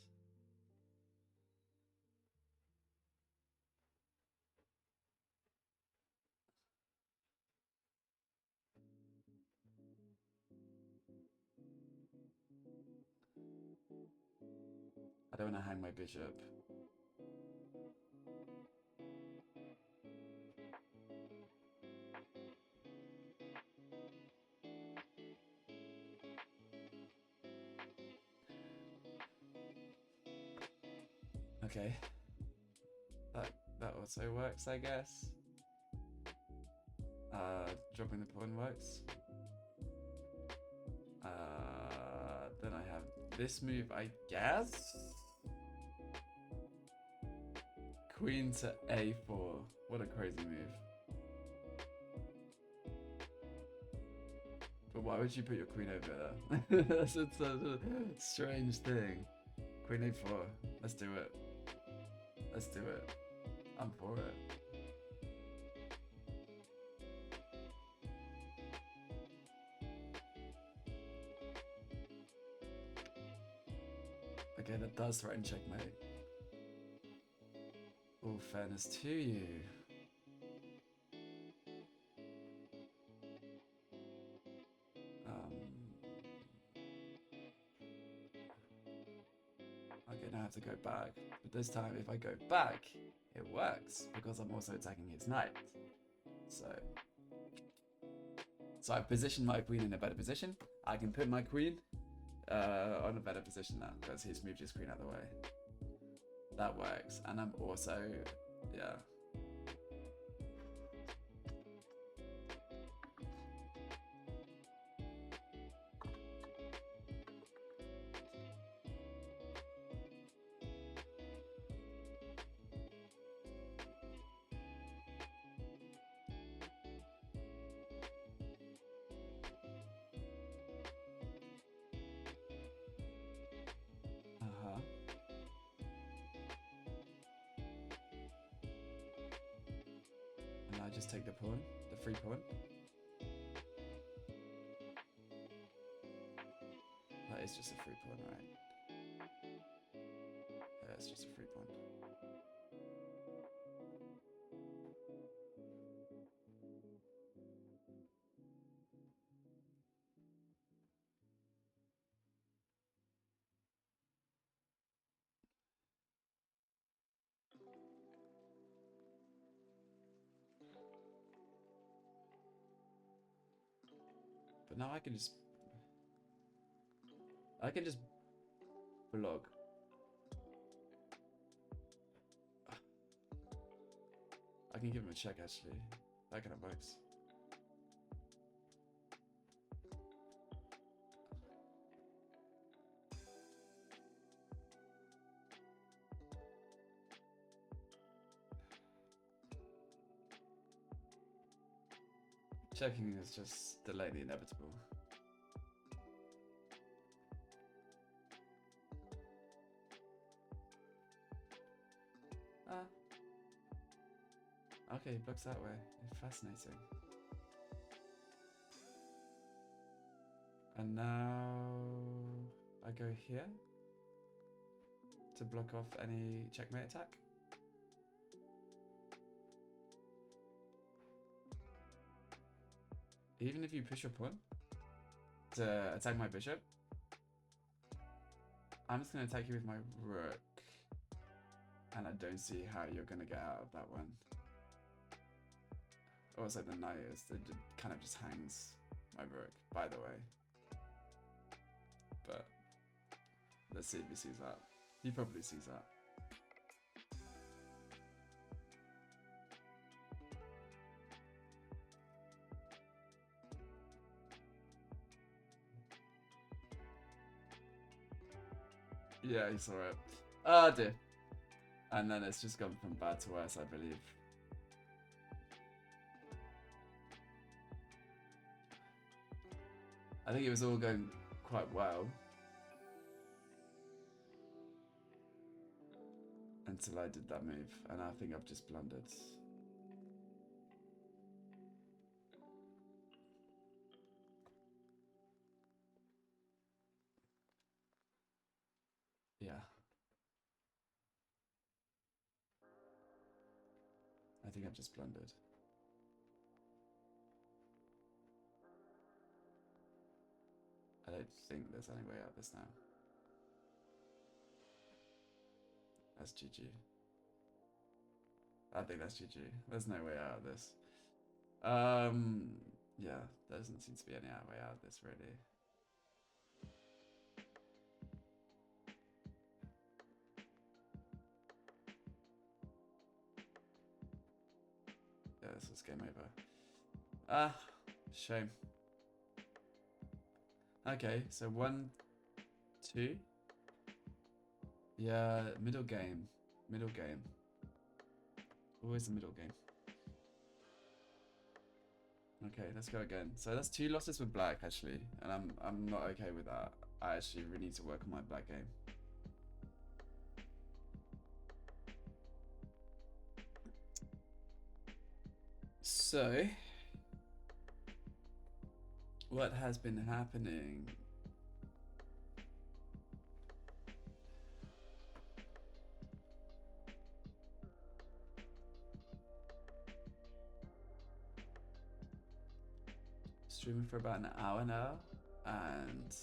I don't want to hang my bishop. Okay. That also works, I guess. Dropping the pawn works. Then I have this move, I guess. Queen to a4. What a crazy move. But why would you put your queen over there? That's such a strange thing. Queen a4. Let's do it. Let's do it. I'm for it. Okay, that does threaten checkmate. All fairness to you. Okay, now I have to go back. But this time, if I go back, it works because I'm also attacking his knight. So I've positioned my queen in a better position. I can put my queen on a better position now because he's moved his queen out of the way. That works, and I'm also, yeah. And I just take the pawn, the free pawn. That is just a free pawn, right? Yeah, it's just a free pawn. But now I can just block. I can give him a check actually. That kind of works. Checking is just delay the inevitable. Okay, he blocks that way. Fascinating. And now I go here to block off any checkmate attack. Even if you push your pawn to attack my bishop, I'm just going to attack you with my rook. And I don't see how you're going to get out of that one. Also, the knight it kind of just hangs my rook, by the way. But let's see if he sees that. He probably sees that. Yeah, he saw it. Oh dear. And then it's just gone from bad to worse, I believe. I think it was all going quite well. until I did that move, and I think I've just blundered. Yeah. I think I've just blundered. I don't think there's any way out of this now. That's GG. I think that's GG. There's no way out of this. Yeah, there doesn't seem to be any way out of this, really. Yeah, this was game over. Ah, shame. Okay, so 1, 2. Yeah, middle game. Middle game. Always the middle game. Okay, let's go again. So that's 2 losses with black, actually, and I'm not okay with that. I actually really need to work on my black game. So, what has been happening? Streaming for about an hour now, and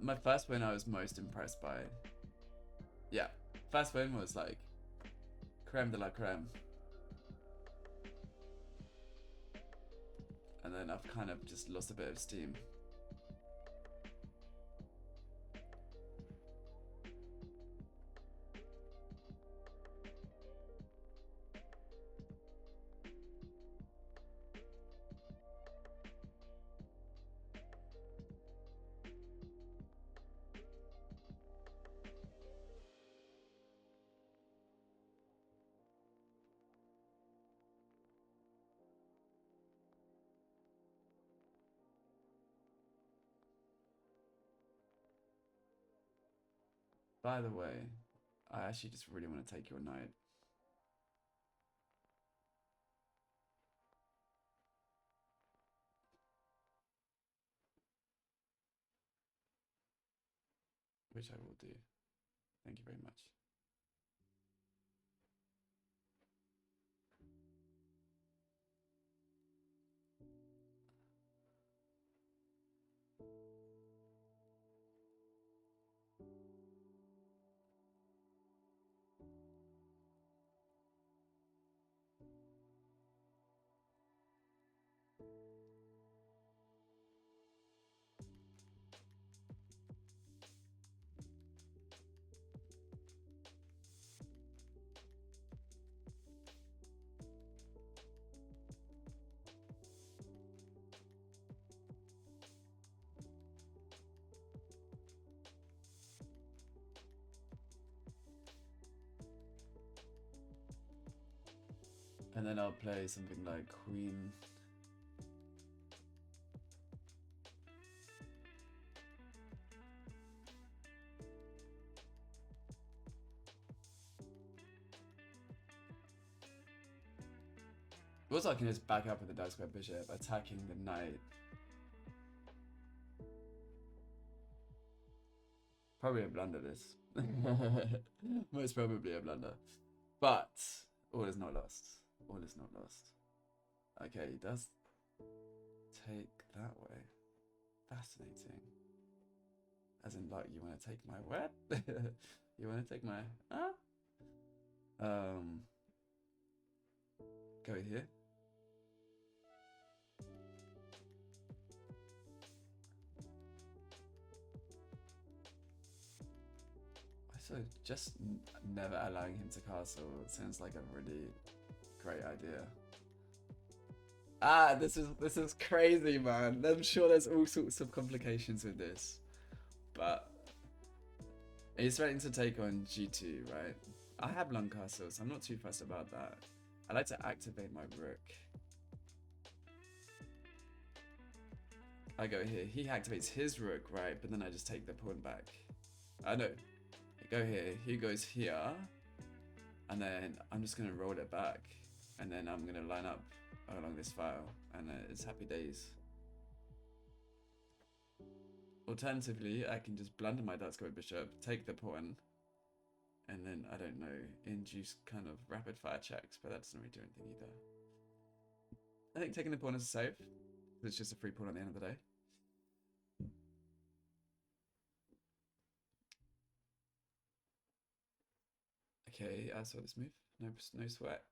my first win I was most impressed by. Yeah, first win was like creme de la creme. And then I've kind of just lost a bit of steam. By the way, I actually just really want to take your knight. Which I will do. Thank you very much. And then I'll play something like Queen. Also, I can just back up with the dark square bishop, attacking the knight. Probably a blunder, this. Most probably a blunder. But all is not lost. All is not lost. Okay, he does take that way. Fascinating. As in, like, you want to take my what? You want to take my huh? Go here. So just never allowing him to castle sounds like a really great idea. Ah, this is crazy, man. I'm sure there's all sorts of complications with this, but he's threatening to take on G2, right? I have long castles. I'm not too fussed about that. I like to activate my rook. I go here. He activates his rook, right? But then I just take the pawn back. I know. go here, he goes here, and then I'm just gonna roll it back, and then I'm gonna line up along this file, and it's happy days. Alternatively, I can just blunder my dark square bishop, take the pawn, and then, I don't know, induce kind of rapid fire checks, but that doesn't really do anything either. I think taking the pawn is a save. It's just a free pawn at the end of the day. Okay, I saw this move. No sweat.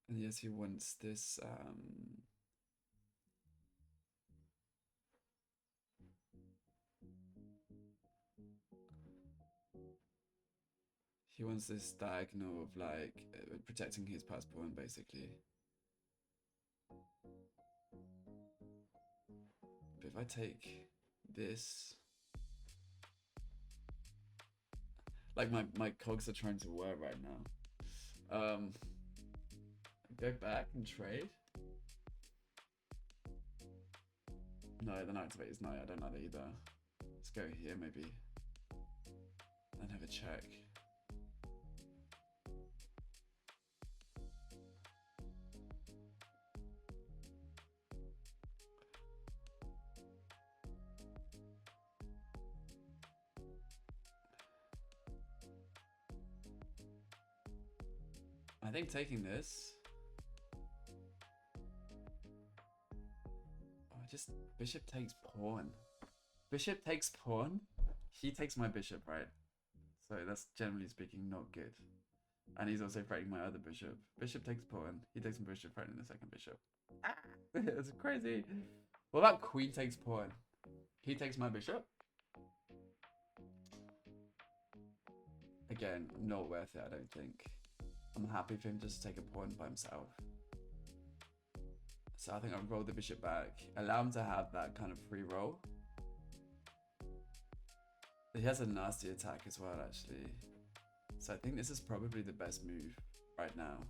And yes, he wants this. He wants this diagonal of like protecting his pass pawn, basically. But if I take this, like my cogs are trying to whir right now. Go back and trade. No, the knight of 8 is knight. I don't like that either. Let's go here maybe, and have a check. I think taking this. Oh, just bishop takes pawn. Bishop takes pawn. He takes my bishop, right? So that's generally speaking not good. And he's also threatening my other bishop. Bishop takes pawn. He takes my bishop, threatening the second bishop. It's crazy. What about queen takes pawn? He takes my bishop. Again, not worth it, I don't think. I'm happy for him just to take a pawn by himself. So I think I'll roll the bishop back. Allow him to have that kind of free roll. He has a nasty attack as well, actually. So I think this is probably the best move right now.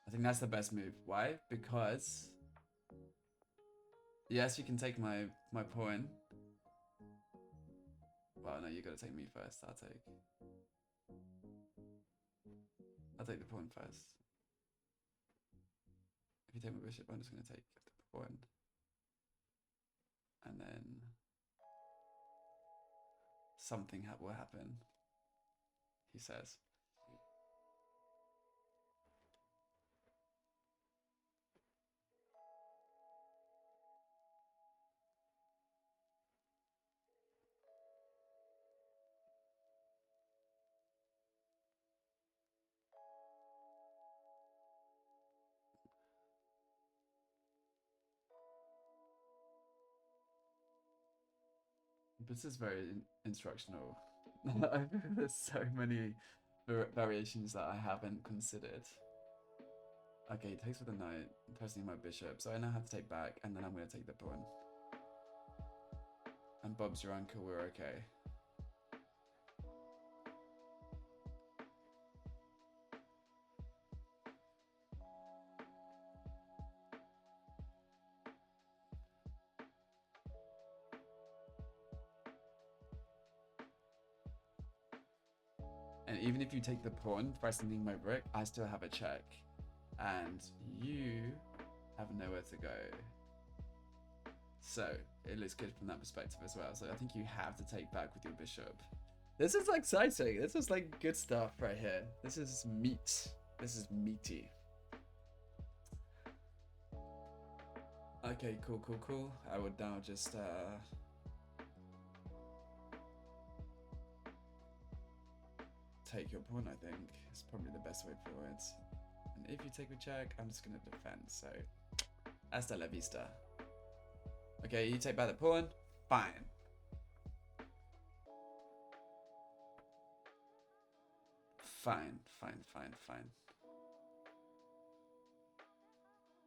I think that's the best move. Why? Because yes, you can take my pawn. Well, no, you gotta take me first. I'll take the pawn first. If you take my bishop, I'm just gonna take the pawn. And then something will happen, he says. This is very instructional. There's so many variations that I haven't considered. Okay, he takes with the knight, pressing my bishop, so I now have to take back, and then I'm going to take the pawn. And Bob's your uncle, we're okay. And even if you take the pawn, threatening my rook, I still have a check. And you have nowhere to go. So it looks good from that perspective as well. So I think you have to take back with your bishop. This is exciting. This is like good stuff right here. This is meat. This is meaty. Okay, cool. I would now just take your pawn, I think. It's probably the best way forward. And if you take a check, I'm just going to defend. So, hasta la vista. Okay, you take back the pawn. Fine. Fine.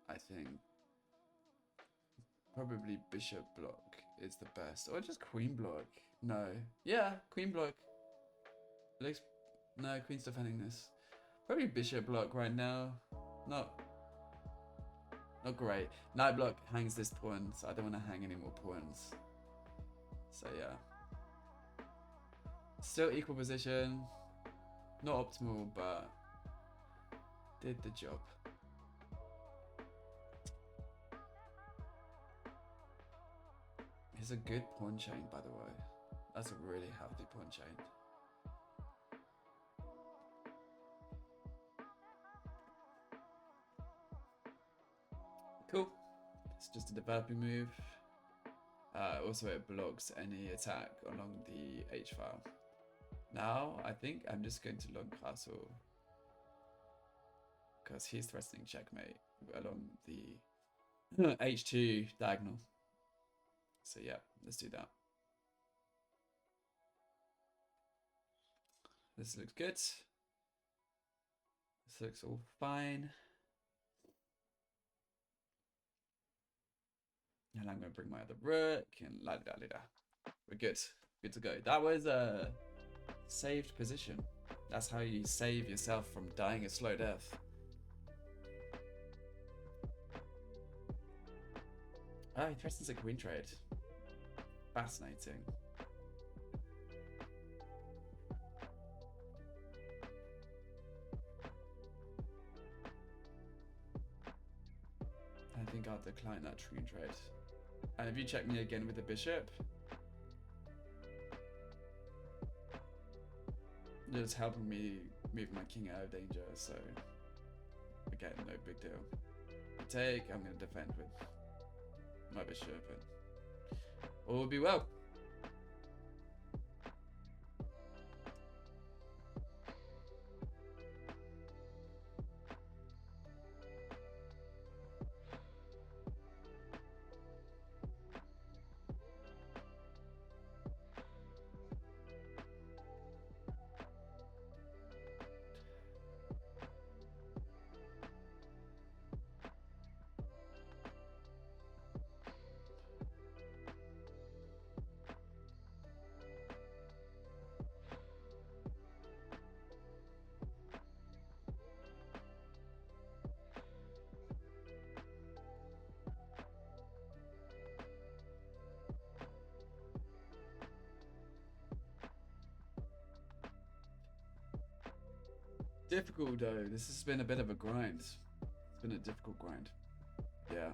I think probably bishop block is the best. Or just queen block. No. Yeah, queen block. Looks... No, queen's defending this. Probably bishop block right now. Not... Not great. Knight block hangs this pawn, so I don't want to hang any more pawns. So yeah. Still equal position. Not optimal, but did the job. It's a good pawn chain, by the way. That's a really healthy pawn chain. Cool. It's just a developing move. Also, it blocks any attack along the H file. Now, I think I'm just going to long castle because he's threatening checkmate along the H2 diagonal. So yeah, let's do that. This looks good. This looks all fine. And I'm going to bring my other rook and la da da da. We're good. Good to go. That was a saved position. That's how you save yourself from dying a slow death. Oh, he threatens a queen trade. Fascinating. I think I'll decline that queen trade. And if you check me again with the bishop, you're just helping me move my king out of danger, so again, no big deal. You take, I'm going to defend with my bishop, and all will be well. Difficult though, this has been a bit of a grind. It's been a difficult grind. Yeah.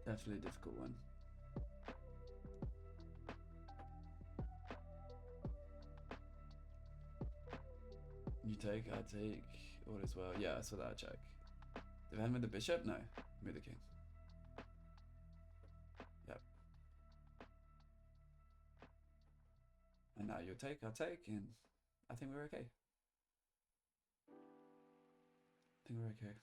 Definitely a difficult one. You take, I take, all is well. Yeah, I saw that check. Defend with the bishop? No, move the king. Yep. And now you take, I take, and I think we're okay. I think we're okay.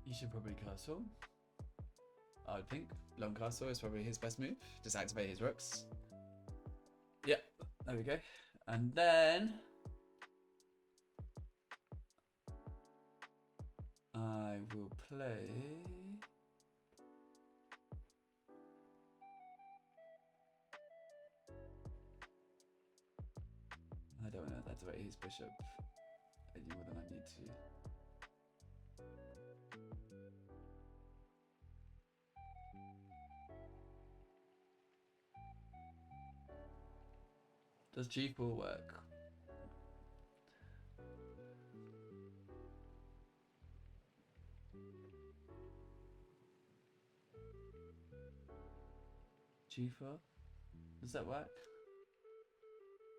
You should probably castle. I would think long castle is probably his best move. Just activate his rooks. Yep, there we go. And then I will play. I don't want to activate his bishop any more than I need to. Does G4 work? G4? Does that work?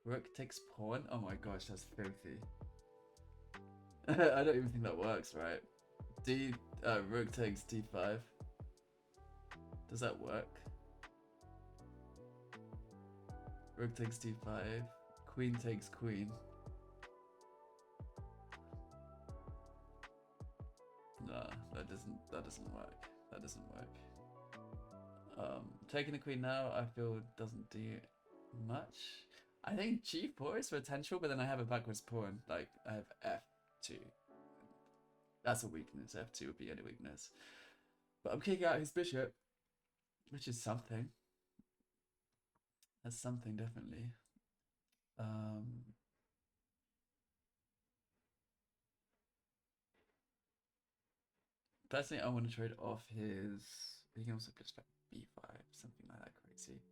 Rook takes pawn? Oh my gosh, that's filthy. I don't even think that works, right? Rook takes D5. Does that work? Rook takes D5. Queen takes queen. Nah, that doesn't work. That doesn't work. Taking the queen now, I feel doesn't do much. I think g4 is potential, but then I have a backwards pawn. Like, I have f2. That's a weakness. f2 would be any weakness. But I'm kicking out his bishop, which is something. That's something, definitely. Personally, I want to trade off his... He can also just like b5, something like that crazy.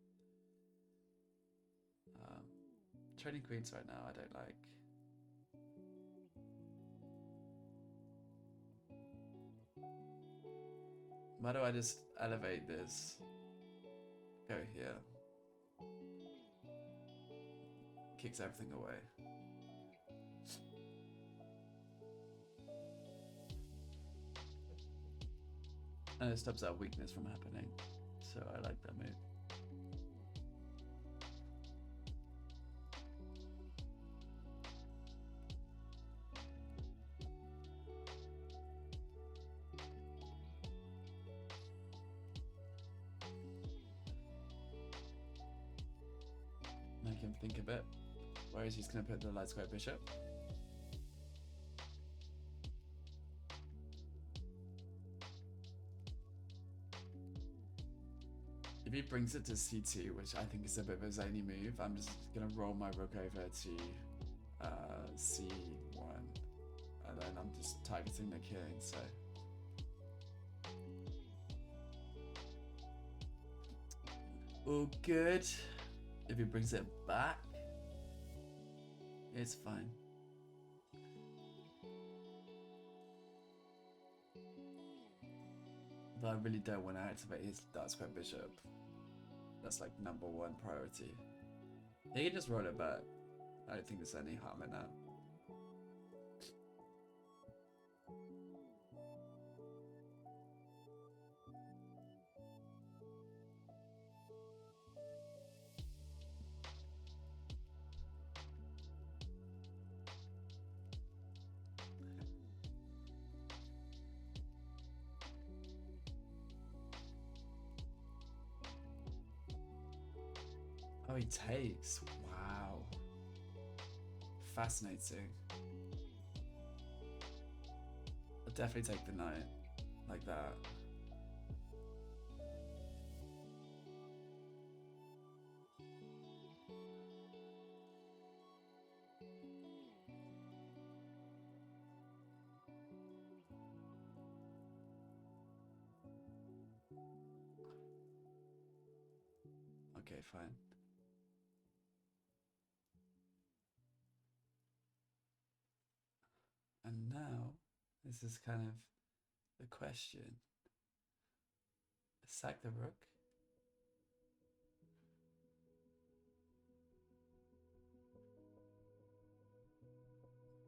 Trading queens right now, I don't like. Why do I just elevate this? Go here. Kicks everything away. And it stops that weakness from happening. So I like that move. Make him think a bit. Whereas he's going to put the light square bishop. If he brings it to c2, which I think is a bit of a zany move, I'm just going to roll my rook over to c1. And then I'm just targeting the king, so... All good. If he brings it back, it's fine. But I really don't want to activate his dark square bishop. That's like #1 priority. He can just roll it back. I don't think there's any harm in that. Oh, he takes. Wow. Fascinating. I'll definitely take the knight. Like that. Okay, fine. And now, this is kind of the question. Sack the rook?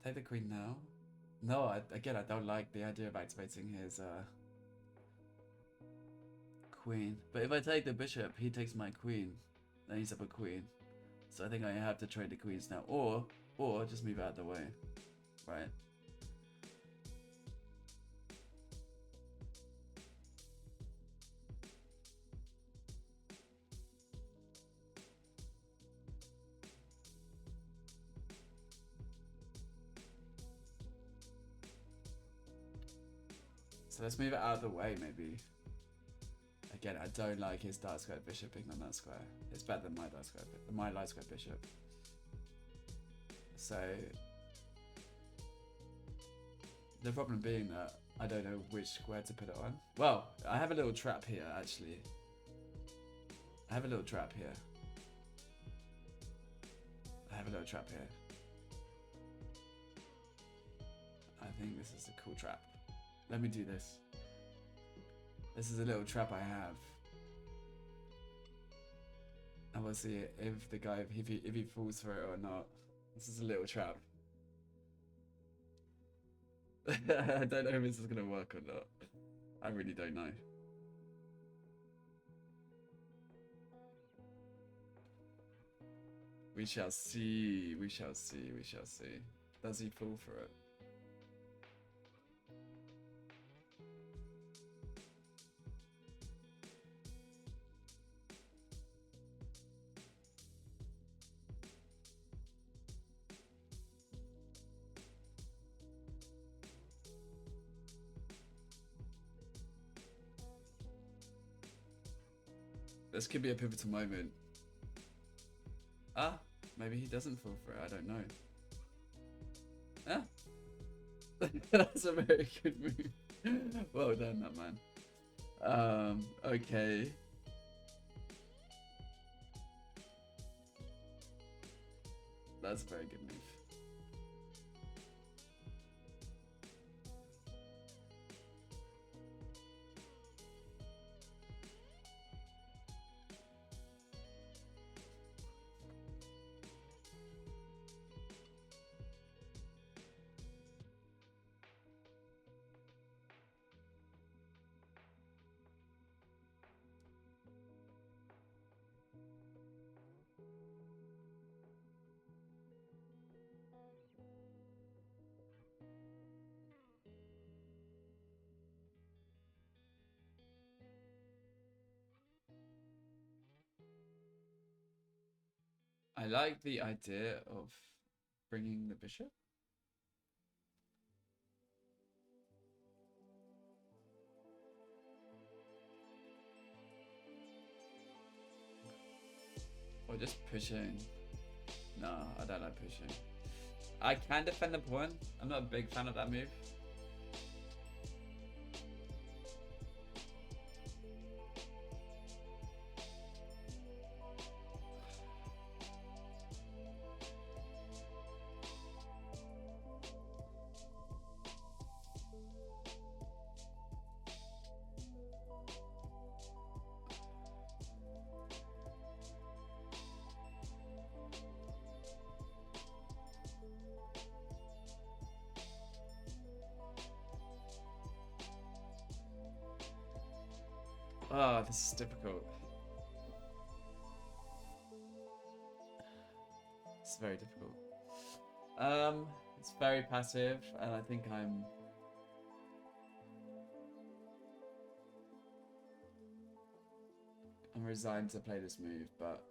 Take the queen now? No, again, I don't like the idea of activating his queen. But if I take the bishop, he takes my queen. Then he's up a queen. So I think I have to trade the queens now. Or just move out of the way. Right? So let's move it out of the way, maybe. Again, I don't like his dark square bishop being on that square. It's better than my dark square, my light square bishop. So the problem being that I don't know which square to put it on. Well, I have a little trap here, actually. I have a little trap here. I think this is a cool trap. Let me do this. This is a little trap I have. And we'll see if the guy, if he falls for it or not. This is a little trap. I don't know if this is going to work or not. I really don't know. We shall see. We shall see. We shall see. Does he fall for it? This could be a pivotal moment. Ah, maybe he doesn't fall for it. I don't know. Ah, that's a very good move. Well done, that man. Okay. That's a very good move. I like the idea of bringing the bishop. Or just pushing. No, I don't like pushing. I can defend the pawn. I'm not a big fan of that move. Oh, this is difficult. It's very difficult. It's very passive, and I think I'm resigned to play this move, but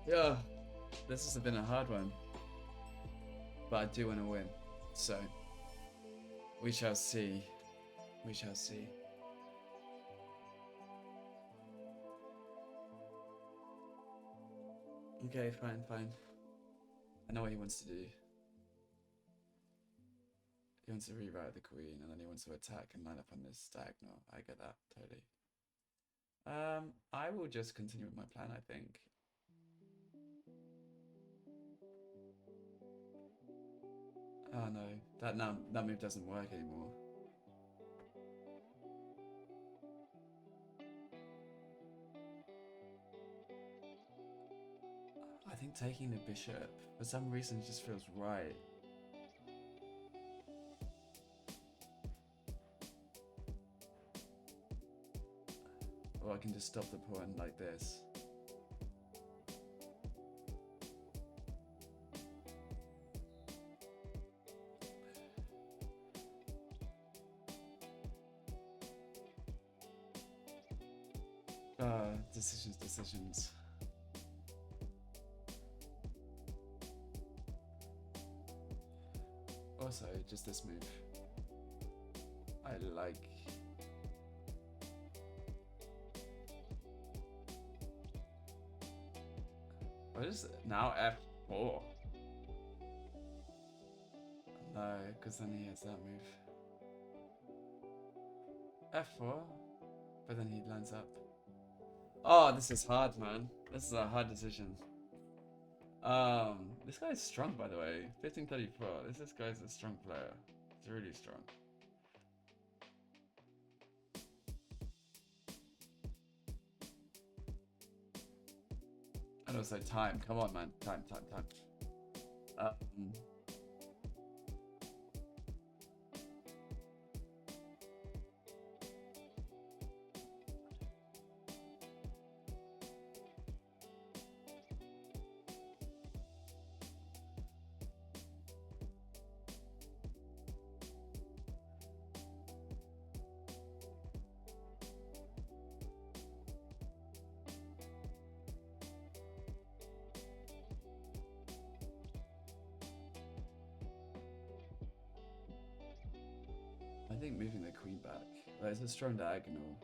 yeah, this has been a hard one. But I do want to win, so we shall see. We shall see. Okay, fine, fine. I know what he wants to do. He wants to rewrite the queen, and then he wants to attack and line up on this diagonal. I get that, totally. I will just continue with my plan, I think. Oh no, that move doesn't work anymore. I think taking the bishop, for some reason, just feels right. Or I can just stop the pawn like this. Decisions. Also, just this move. I like. What is it? Now F4? No, because then he has that move. F4? But then he lands up. Oh, this is hard, man. This is a hard decision. This guy's strong, by the way. 1534. This guy's a strong player. He's really strong. And also time. Come on, man. Time. Um, I think moving the queen back. There's a strong diagonal.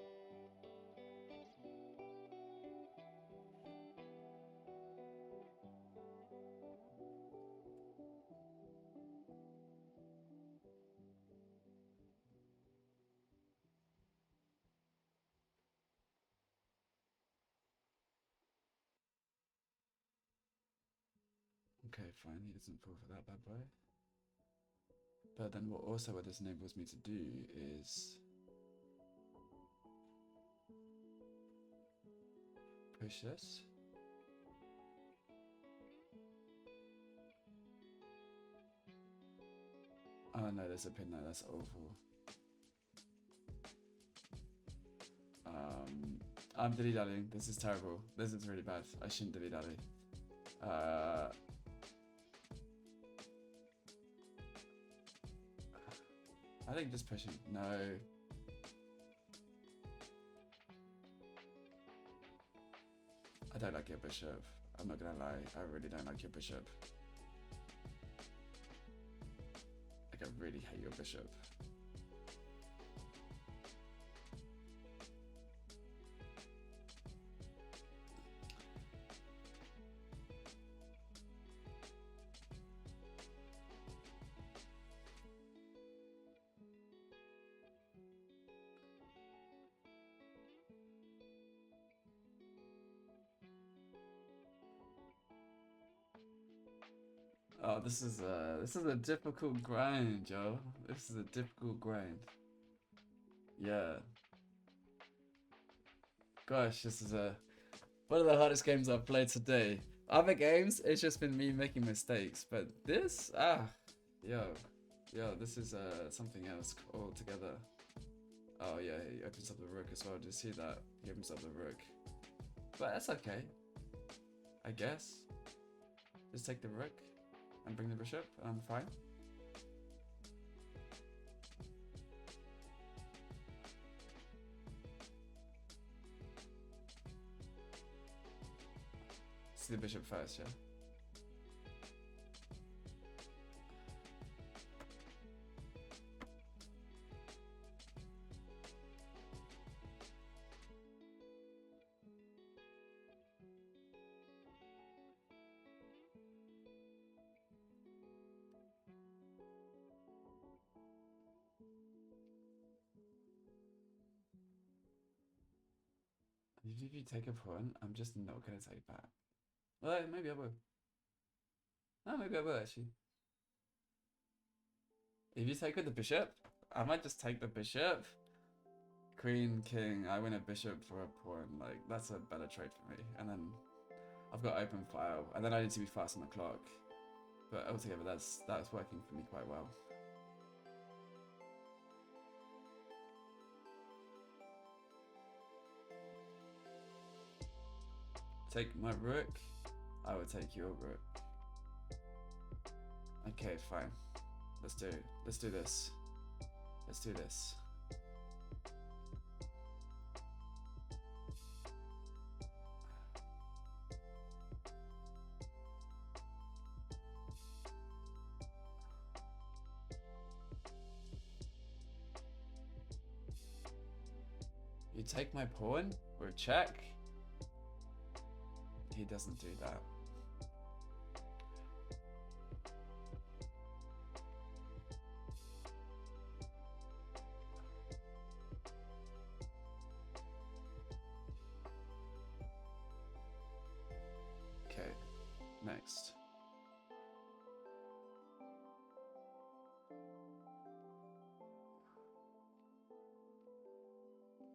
Okay, fine. He doesn't fall for that bad boy. But then what this enables me to do is push this. Oh no, there's a pin there, that's awful. I'm dilly-dallying. This is terrible. This is really bad. I shouldn't dilly-dally. I think just pushing. No. I don't like your bishop. I'm not gonna lie. I really don't like your bishop. Like, I really hate your bishop. Oh, this is a difficult grind, yo. This is a difficult grind. Yeah. Gosh, this is one of the hardest games I've played today. Other games, it's just been me making mistakes, but this, yo, this is something else altogether. Oh yeah, he opens up the rook as well. Did you see that? He opens up the rook, but that's okay, I guess. Just take the rook and bring the bishop, and I'm fine. See the bishop first, yeah? If you take a pawn, I'm just not gonna take back. Well, maybe I will. No, maybe I will actually. If you take with the bishop, I might just take the bishop. Queen, king, I win a bishop for a pawn. Like, that's a better trade for me. And then I've got open file, and then I need to be fast on the clock. But altogether, that's working for me quite well. Take my rook. I will take your rook. Okay, fine. Let's do this. Let's do this. You take my pawn? Or check? He doesn't do that. Okay, next.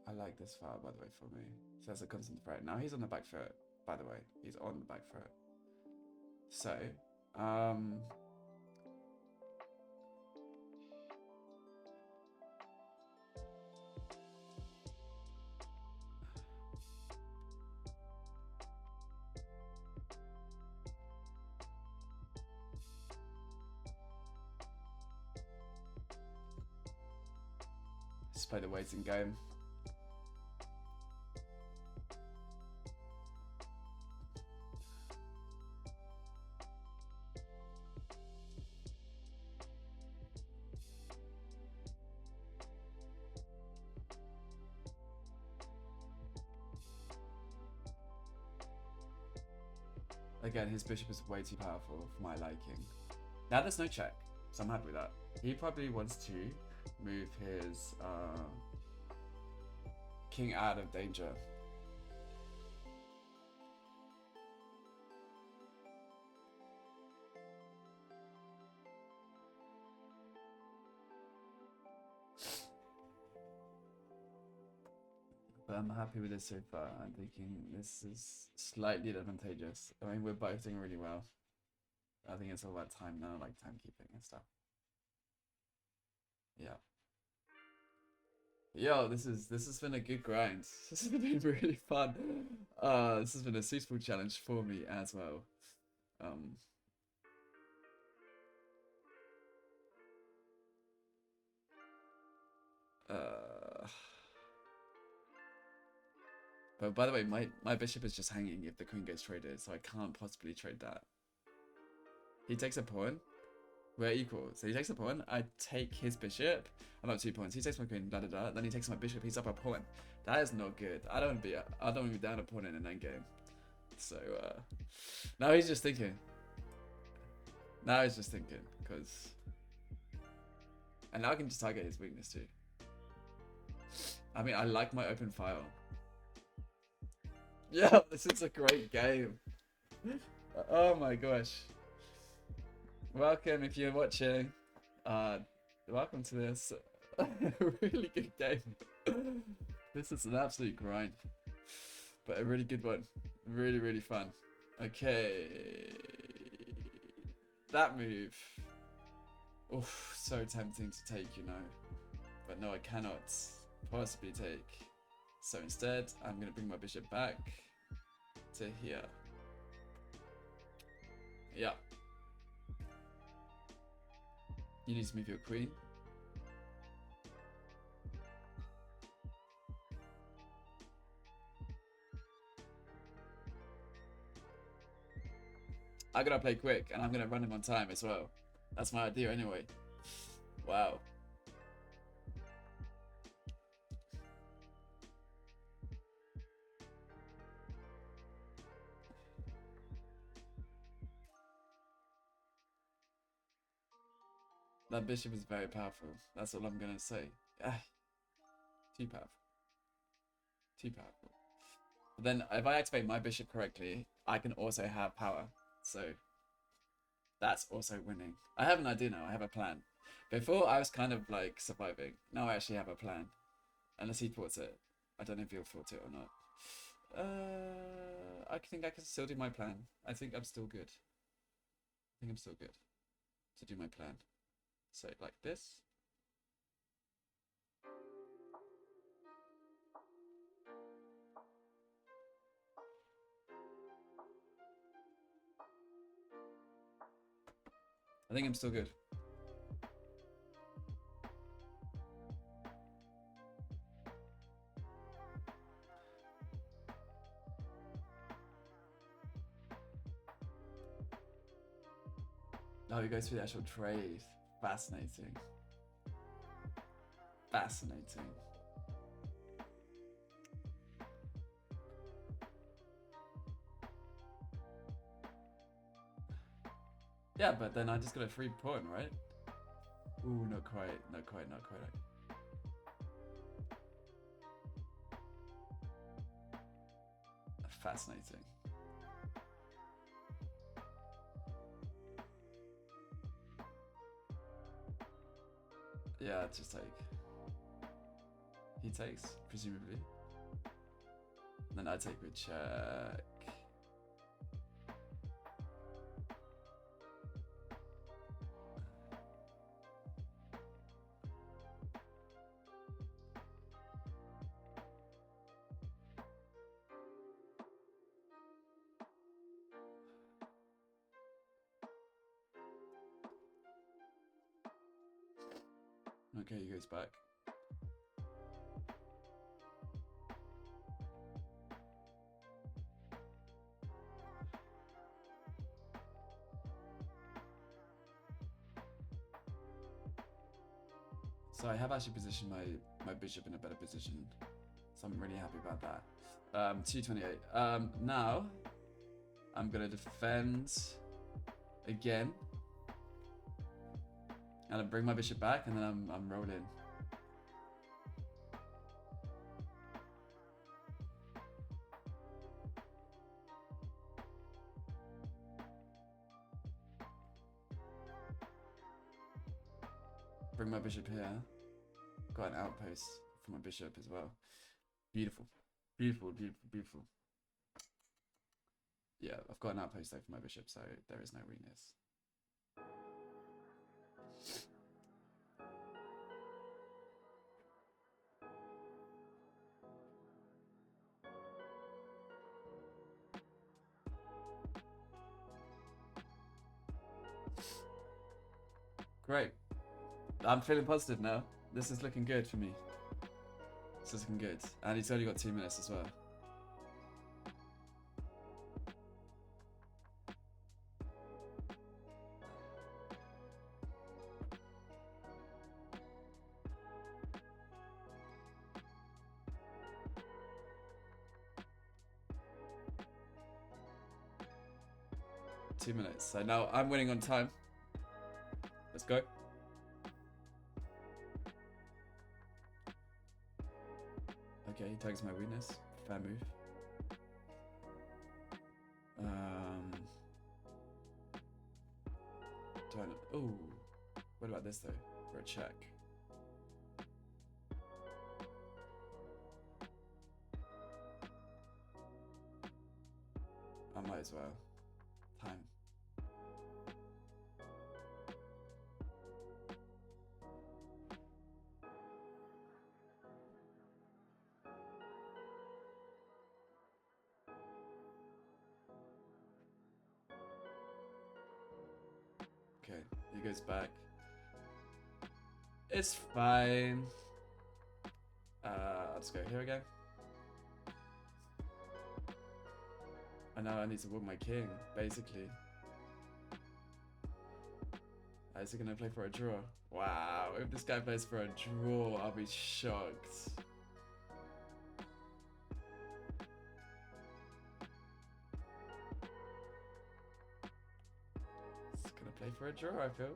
I like this file, by the way, for me. So that's a constant threat. Now he's on the back foot. By the way, he's on the back foot. So, let's play the waiting game. Again, his bishop is way too powerful for my liking. Now there's no check, so I'm happy with that. He probably wants to move his king out of danger. But I'm happy with this so far. I'm thinking this is slightly advantageous. I mean, we're both doing really well. I think it's all about time now, like timekeeping and stuff. Yeah. Yo, this has been a good grind. This has been really fun. This has been a suitable challenge for me as well. But by the way, my bishop is just hanging if the queen gets traded, so I can't possibly trade that. He takes a pawn. We're equal. So he takes a pawn. I take his bishop. I'm up 2 points. He takes my queen. Da da da. Then he takes my bishop. He's up a pawn. That is not good. I don't want to be down a pawn in an endgame. So now he's just thinking. Now he's just thinking because. And now I can just target his weakness too. I mean, I like my open file. Yeah, this is a great game. Oh my gosh. Welcome if you're watching. Welcome to this really good game. This is an absolute grind. But a really good one. Really, really fun. Okay. That move. Oof, so tempting to take, you know. But no, I cannot possibly take. So instead, I'm going to bring my bishop back to here. Yeah. You need to move your queen. I gotta play quick, and I'm gonna run him on time as well. That's my idea anyway. Wow. That bishop is very powerful. That's all I'm gonna say. Ah, too powerful. Too powerful. But then, if I activate my bishop correctly, I can also have power. So, that's also winning. I have an idea now. I have a plan. Before, I was kind of like surviving. Now I actually have a plan. Unless he thwarts it. I don't know if he'll thwart it or not. I think I can still do my plan. I think I'm still good. I think I'm still good to do my plan. So like this. I think I'm still good. Oh, he goes through the actual trade. Fascinating. Fascinating. Yeah, but then I just got a free pawn, right? Ooh, not quite, not quite, not quite. Fascinating. Yeah, just take. He takes, presumably. And then I take with check. Okay, he goes back. So I have actually positioned my bishop in a better position. So I'm really happy about that. 228. Now I'm gonna defend again. And I bring my bishop back, and then I'm rolling. Bring my bishop here. Got an outpost for my bishop as well. Beautiful. Beautiful, beautiful, beautiful. Yeah, I've got an outpost though for my bishop, so there is no weakness. Great. I'm feeling positive now. This is looking good for me. This is looking good. And he's only got 2 minutes as well. Two minutes. So now I'm winning on time. Let's go. Okay, he tags my weakness. Fair move. Do I know? Oh, what about this though? For a check. I might as well. Time. Okay, he goes back. It's fine. I'll just go here again. I know I need to walk my king, basically. Is he gonna play for a draw? Wow, if this guy plays for a draw, I'll be shocked. He's gonna play for a draw, I feel.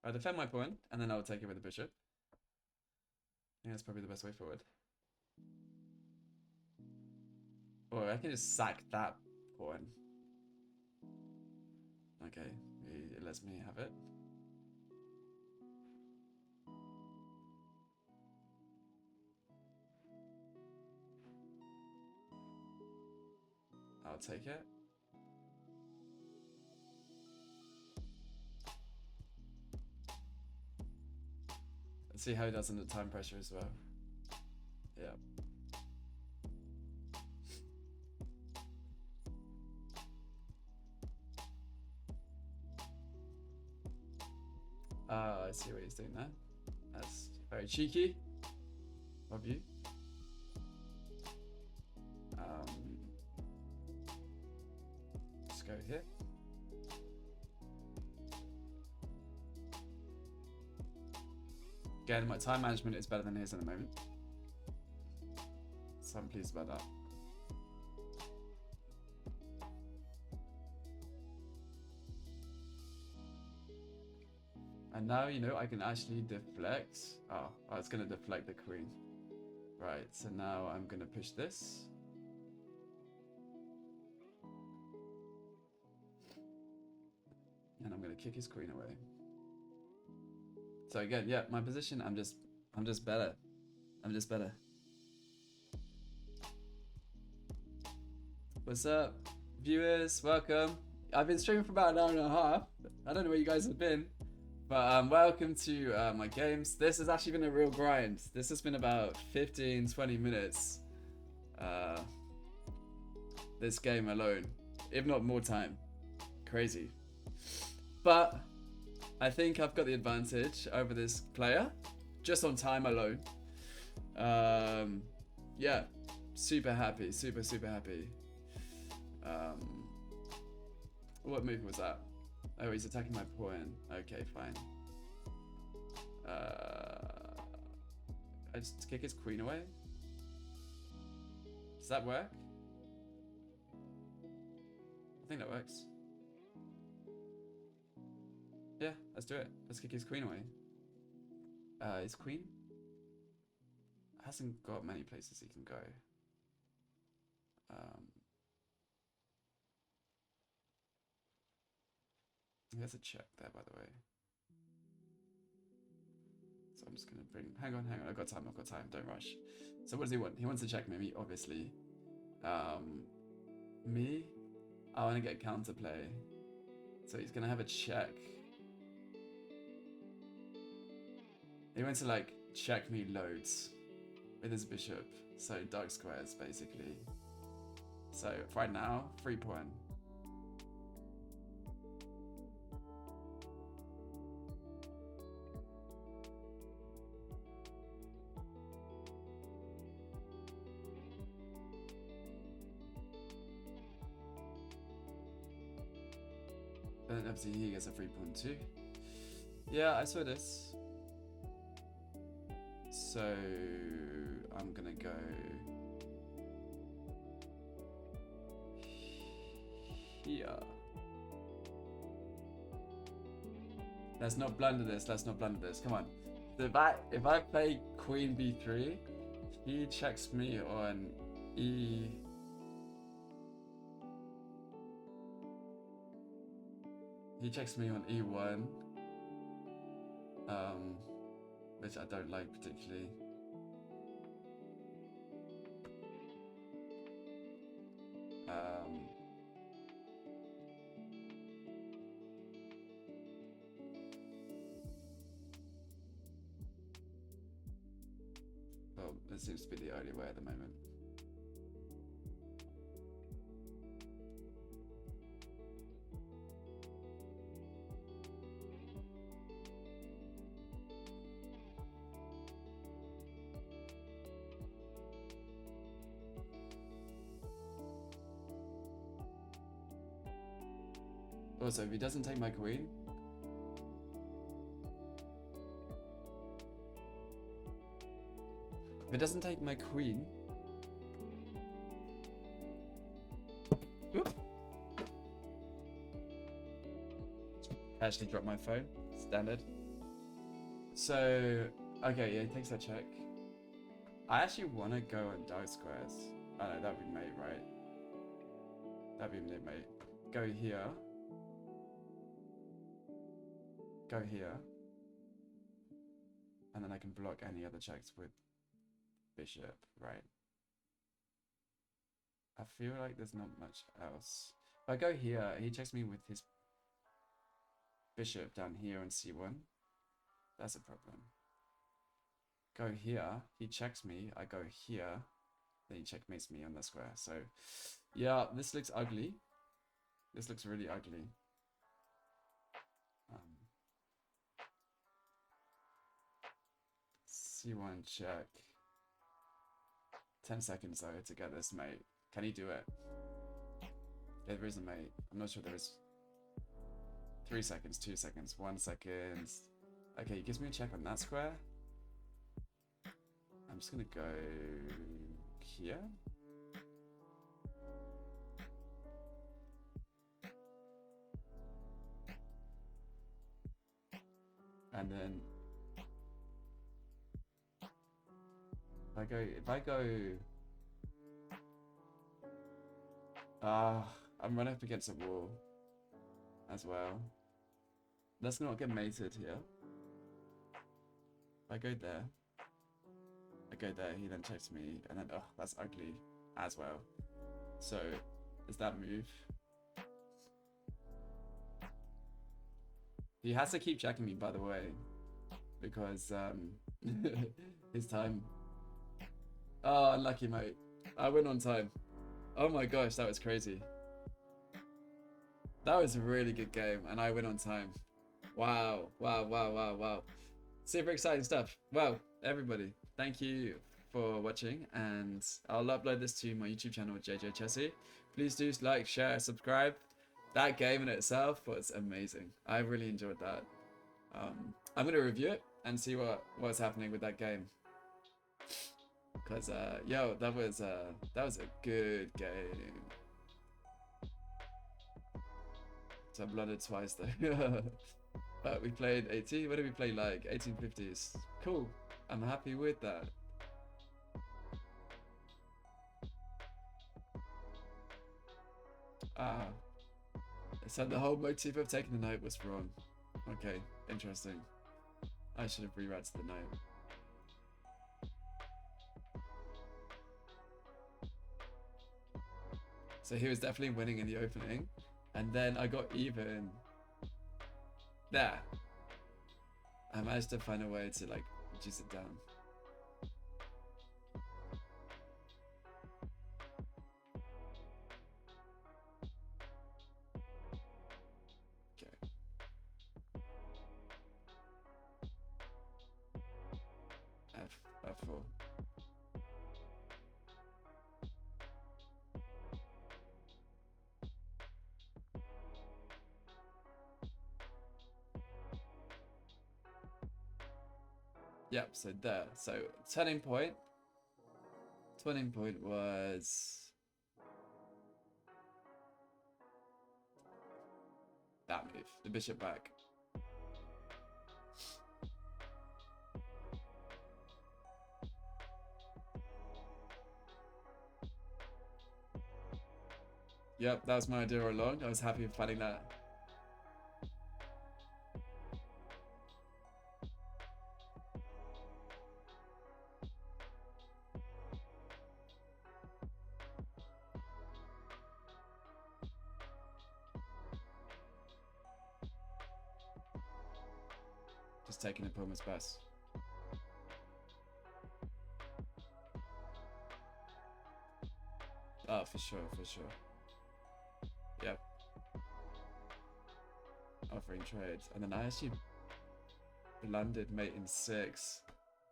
I'll defend my pawn, and then I'll take it with the bishop. I think that's probably the best way forward. Or I can just sack that pawn. Okay, it lets me have it. I'll take it. Let's see how he does under time pressure as well. Yeah. I see what he's doing there. That's very cheeky of you. Let's go here. Again, my time management is better than his at the moment, so I'm pleased about that. And now, you know, I can actually deflect. Oh, it's going to deflect the queen. Right, so now I'm going to push this. And I'm going to kick his queen away. So again, yeah, my position, I'm just better. I'm just better. What's up, viewers? Welcome. I've been streaming for about an hour and a half. I don't know where you guys have been. But welcome to my games. This has actually been a real grind. This has been about 15, 20 minutes. This game alone, if not more time. Crazy. But I think I've got the advantage over this player, just on time alone. Yeah, super happy, super happy. What move was that? Oh, he's attacking my pawn. Okay, fine. I just kick his queen away. Does that work? I think that works. Yeah, let's do it. Let's kick his queen away. His queen hasn't got many places he can go. There's a check there, by the way. So I'm just gonna bring. Hang on. I've got time. Don't rush. So what does he want? He wants to check me, obviously. Me? I want to get counterplay. So he's gonna have a check. He wants to like check me loads with his bishop. So dark squares basically. So right now, free pawn. Then obviously he gets a free pawn too. Yeah, I saw this. So I'm gonna go here. Let's not blunder this. Come on. So if I play queen b3, he checks me on e. He checks me on e1, which I don't like particularly. Well, this seems to be the only way at the moment. Also, if he doesn't take my queen, Oop. I actually dropped my phone. Standard. So, okay, yeah, he takes that check. I actually want to go on dark squares. Oh no, that'd be mate, right? That'd be mate. Go here. Go here. And then I can block any other checks with bishop, right? I feel like there's not much else. If I go here, he checks me with his bishop down here on c1. That's a problem. Go here, he checks me, I go here, then he checkmates me on the square. So, yeah, this looks ugly. This looks really ugly. C1 check. 10 seconds though to get this mate. Can he do it? Yeah, there is a mate. I'm not sure there is. 3 seconds, 2 seconds, 1 second. Okay, he gives me a check on that square. I'm just gonna go here. And then if I go I'm running up against a wall as well. Let's not get mated here. If I go there, he then checks me, and then that's ugly as well. So is that move? He has to keep checking me, by the way, because his time. Oh, unlucky, mate. I went on time. Oh my gosh, that was crazy. That was a really good game, and I went on time. Wow, wow, wow, wow, wow. Super exciting stuff. Well, everybody, thank you for watching, and I'll upload this to my YouTube channel, JJ Chessy. Please do like, share, subscribe. That game in itself was amazing. I really enjoyed that. I'm gonna review it and see what's happening with that game. Cause yo, that was a good game. So I blundered twice though. But we played 18. What did we play like? 1850s. Cool. I'm happy with that. Ah. So the whole motif of taking the note was wrong. Okay, interesting. I should have reread the note. So he was definitely winning in the opening. And then I got even. There. I managed to find a way to like reduce it down. Okay. F4. Yep, so there. So turning point. Turning point was that move, the bishop back. Yep, that was my idea all along. I was happy with finding that. Just taking opponent's best. Oh, for sure, for sure. Yep. Offering trades. And then I actually blundered mate in 6.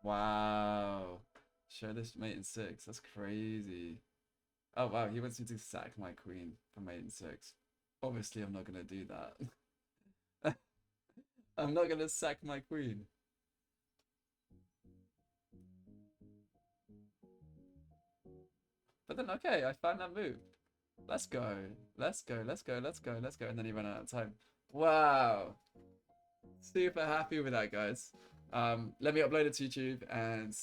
Wow. Show this mate in 6. That's crazy. Oh, wow. He wants me to sack my queen for mate in 6. Obviously, I'm not going to do that. I'm not going to sack my queen. But then, okay, I found that move. Let's go. Let's go. Let's go. Let's go. Let's go. And then he ran out of time. Wow. Super happy with that, guys. Let me upload it to YouTube and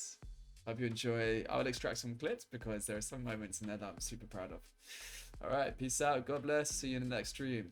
hope you enjoy. I will extract some clips because there are some moments in there that I'm super proud of. All right. Peace out. God bless. See you in the next stream.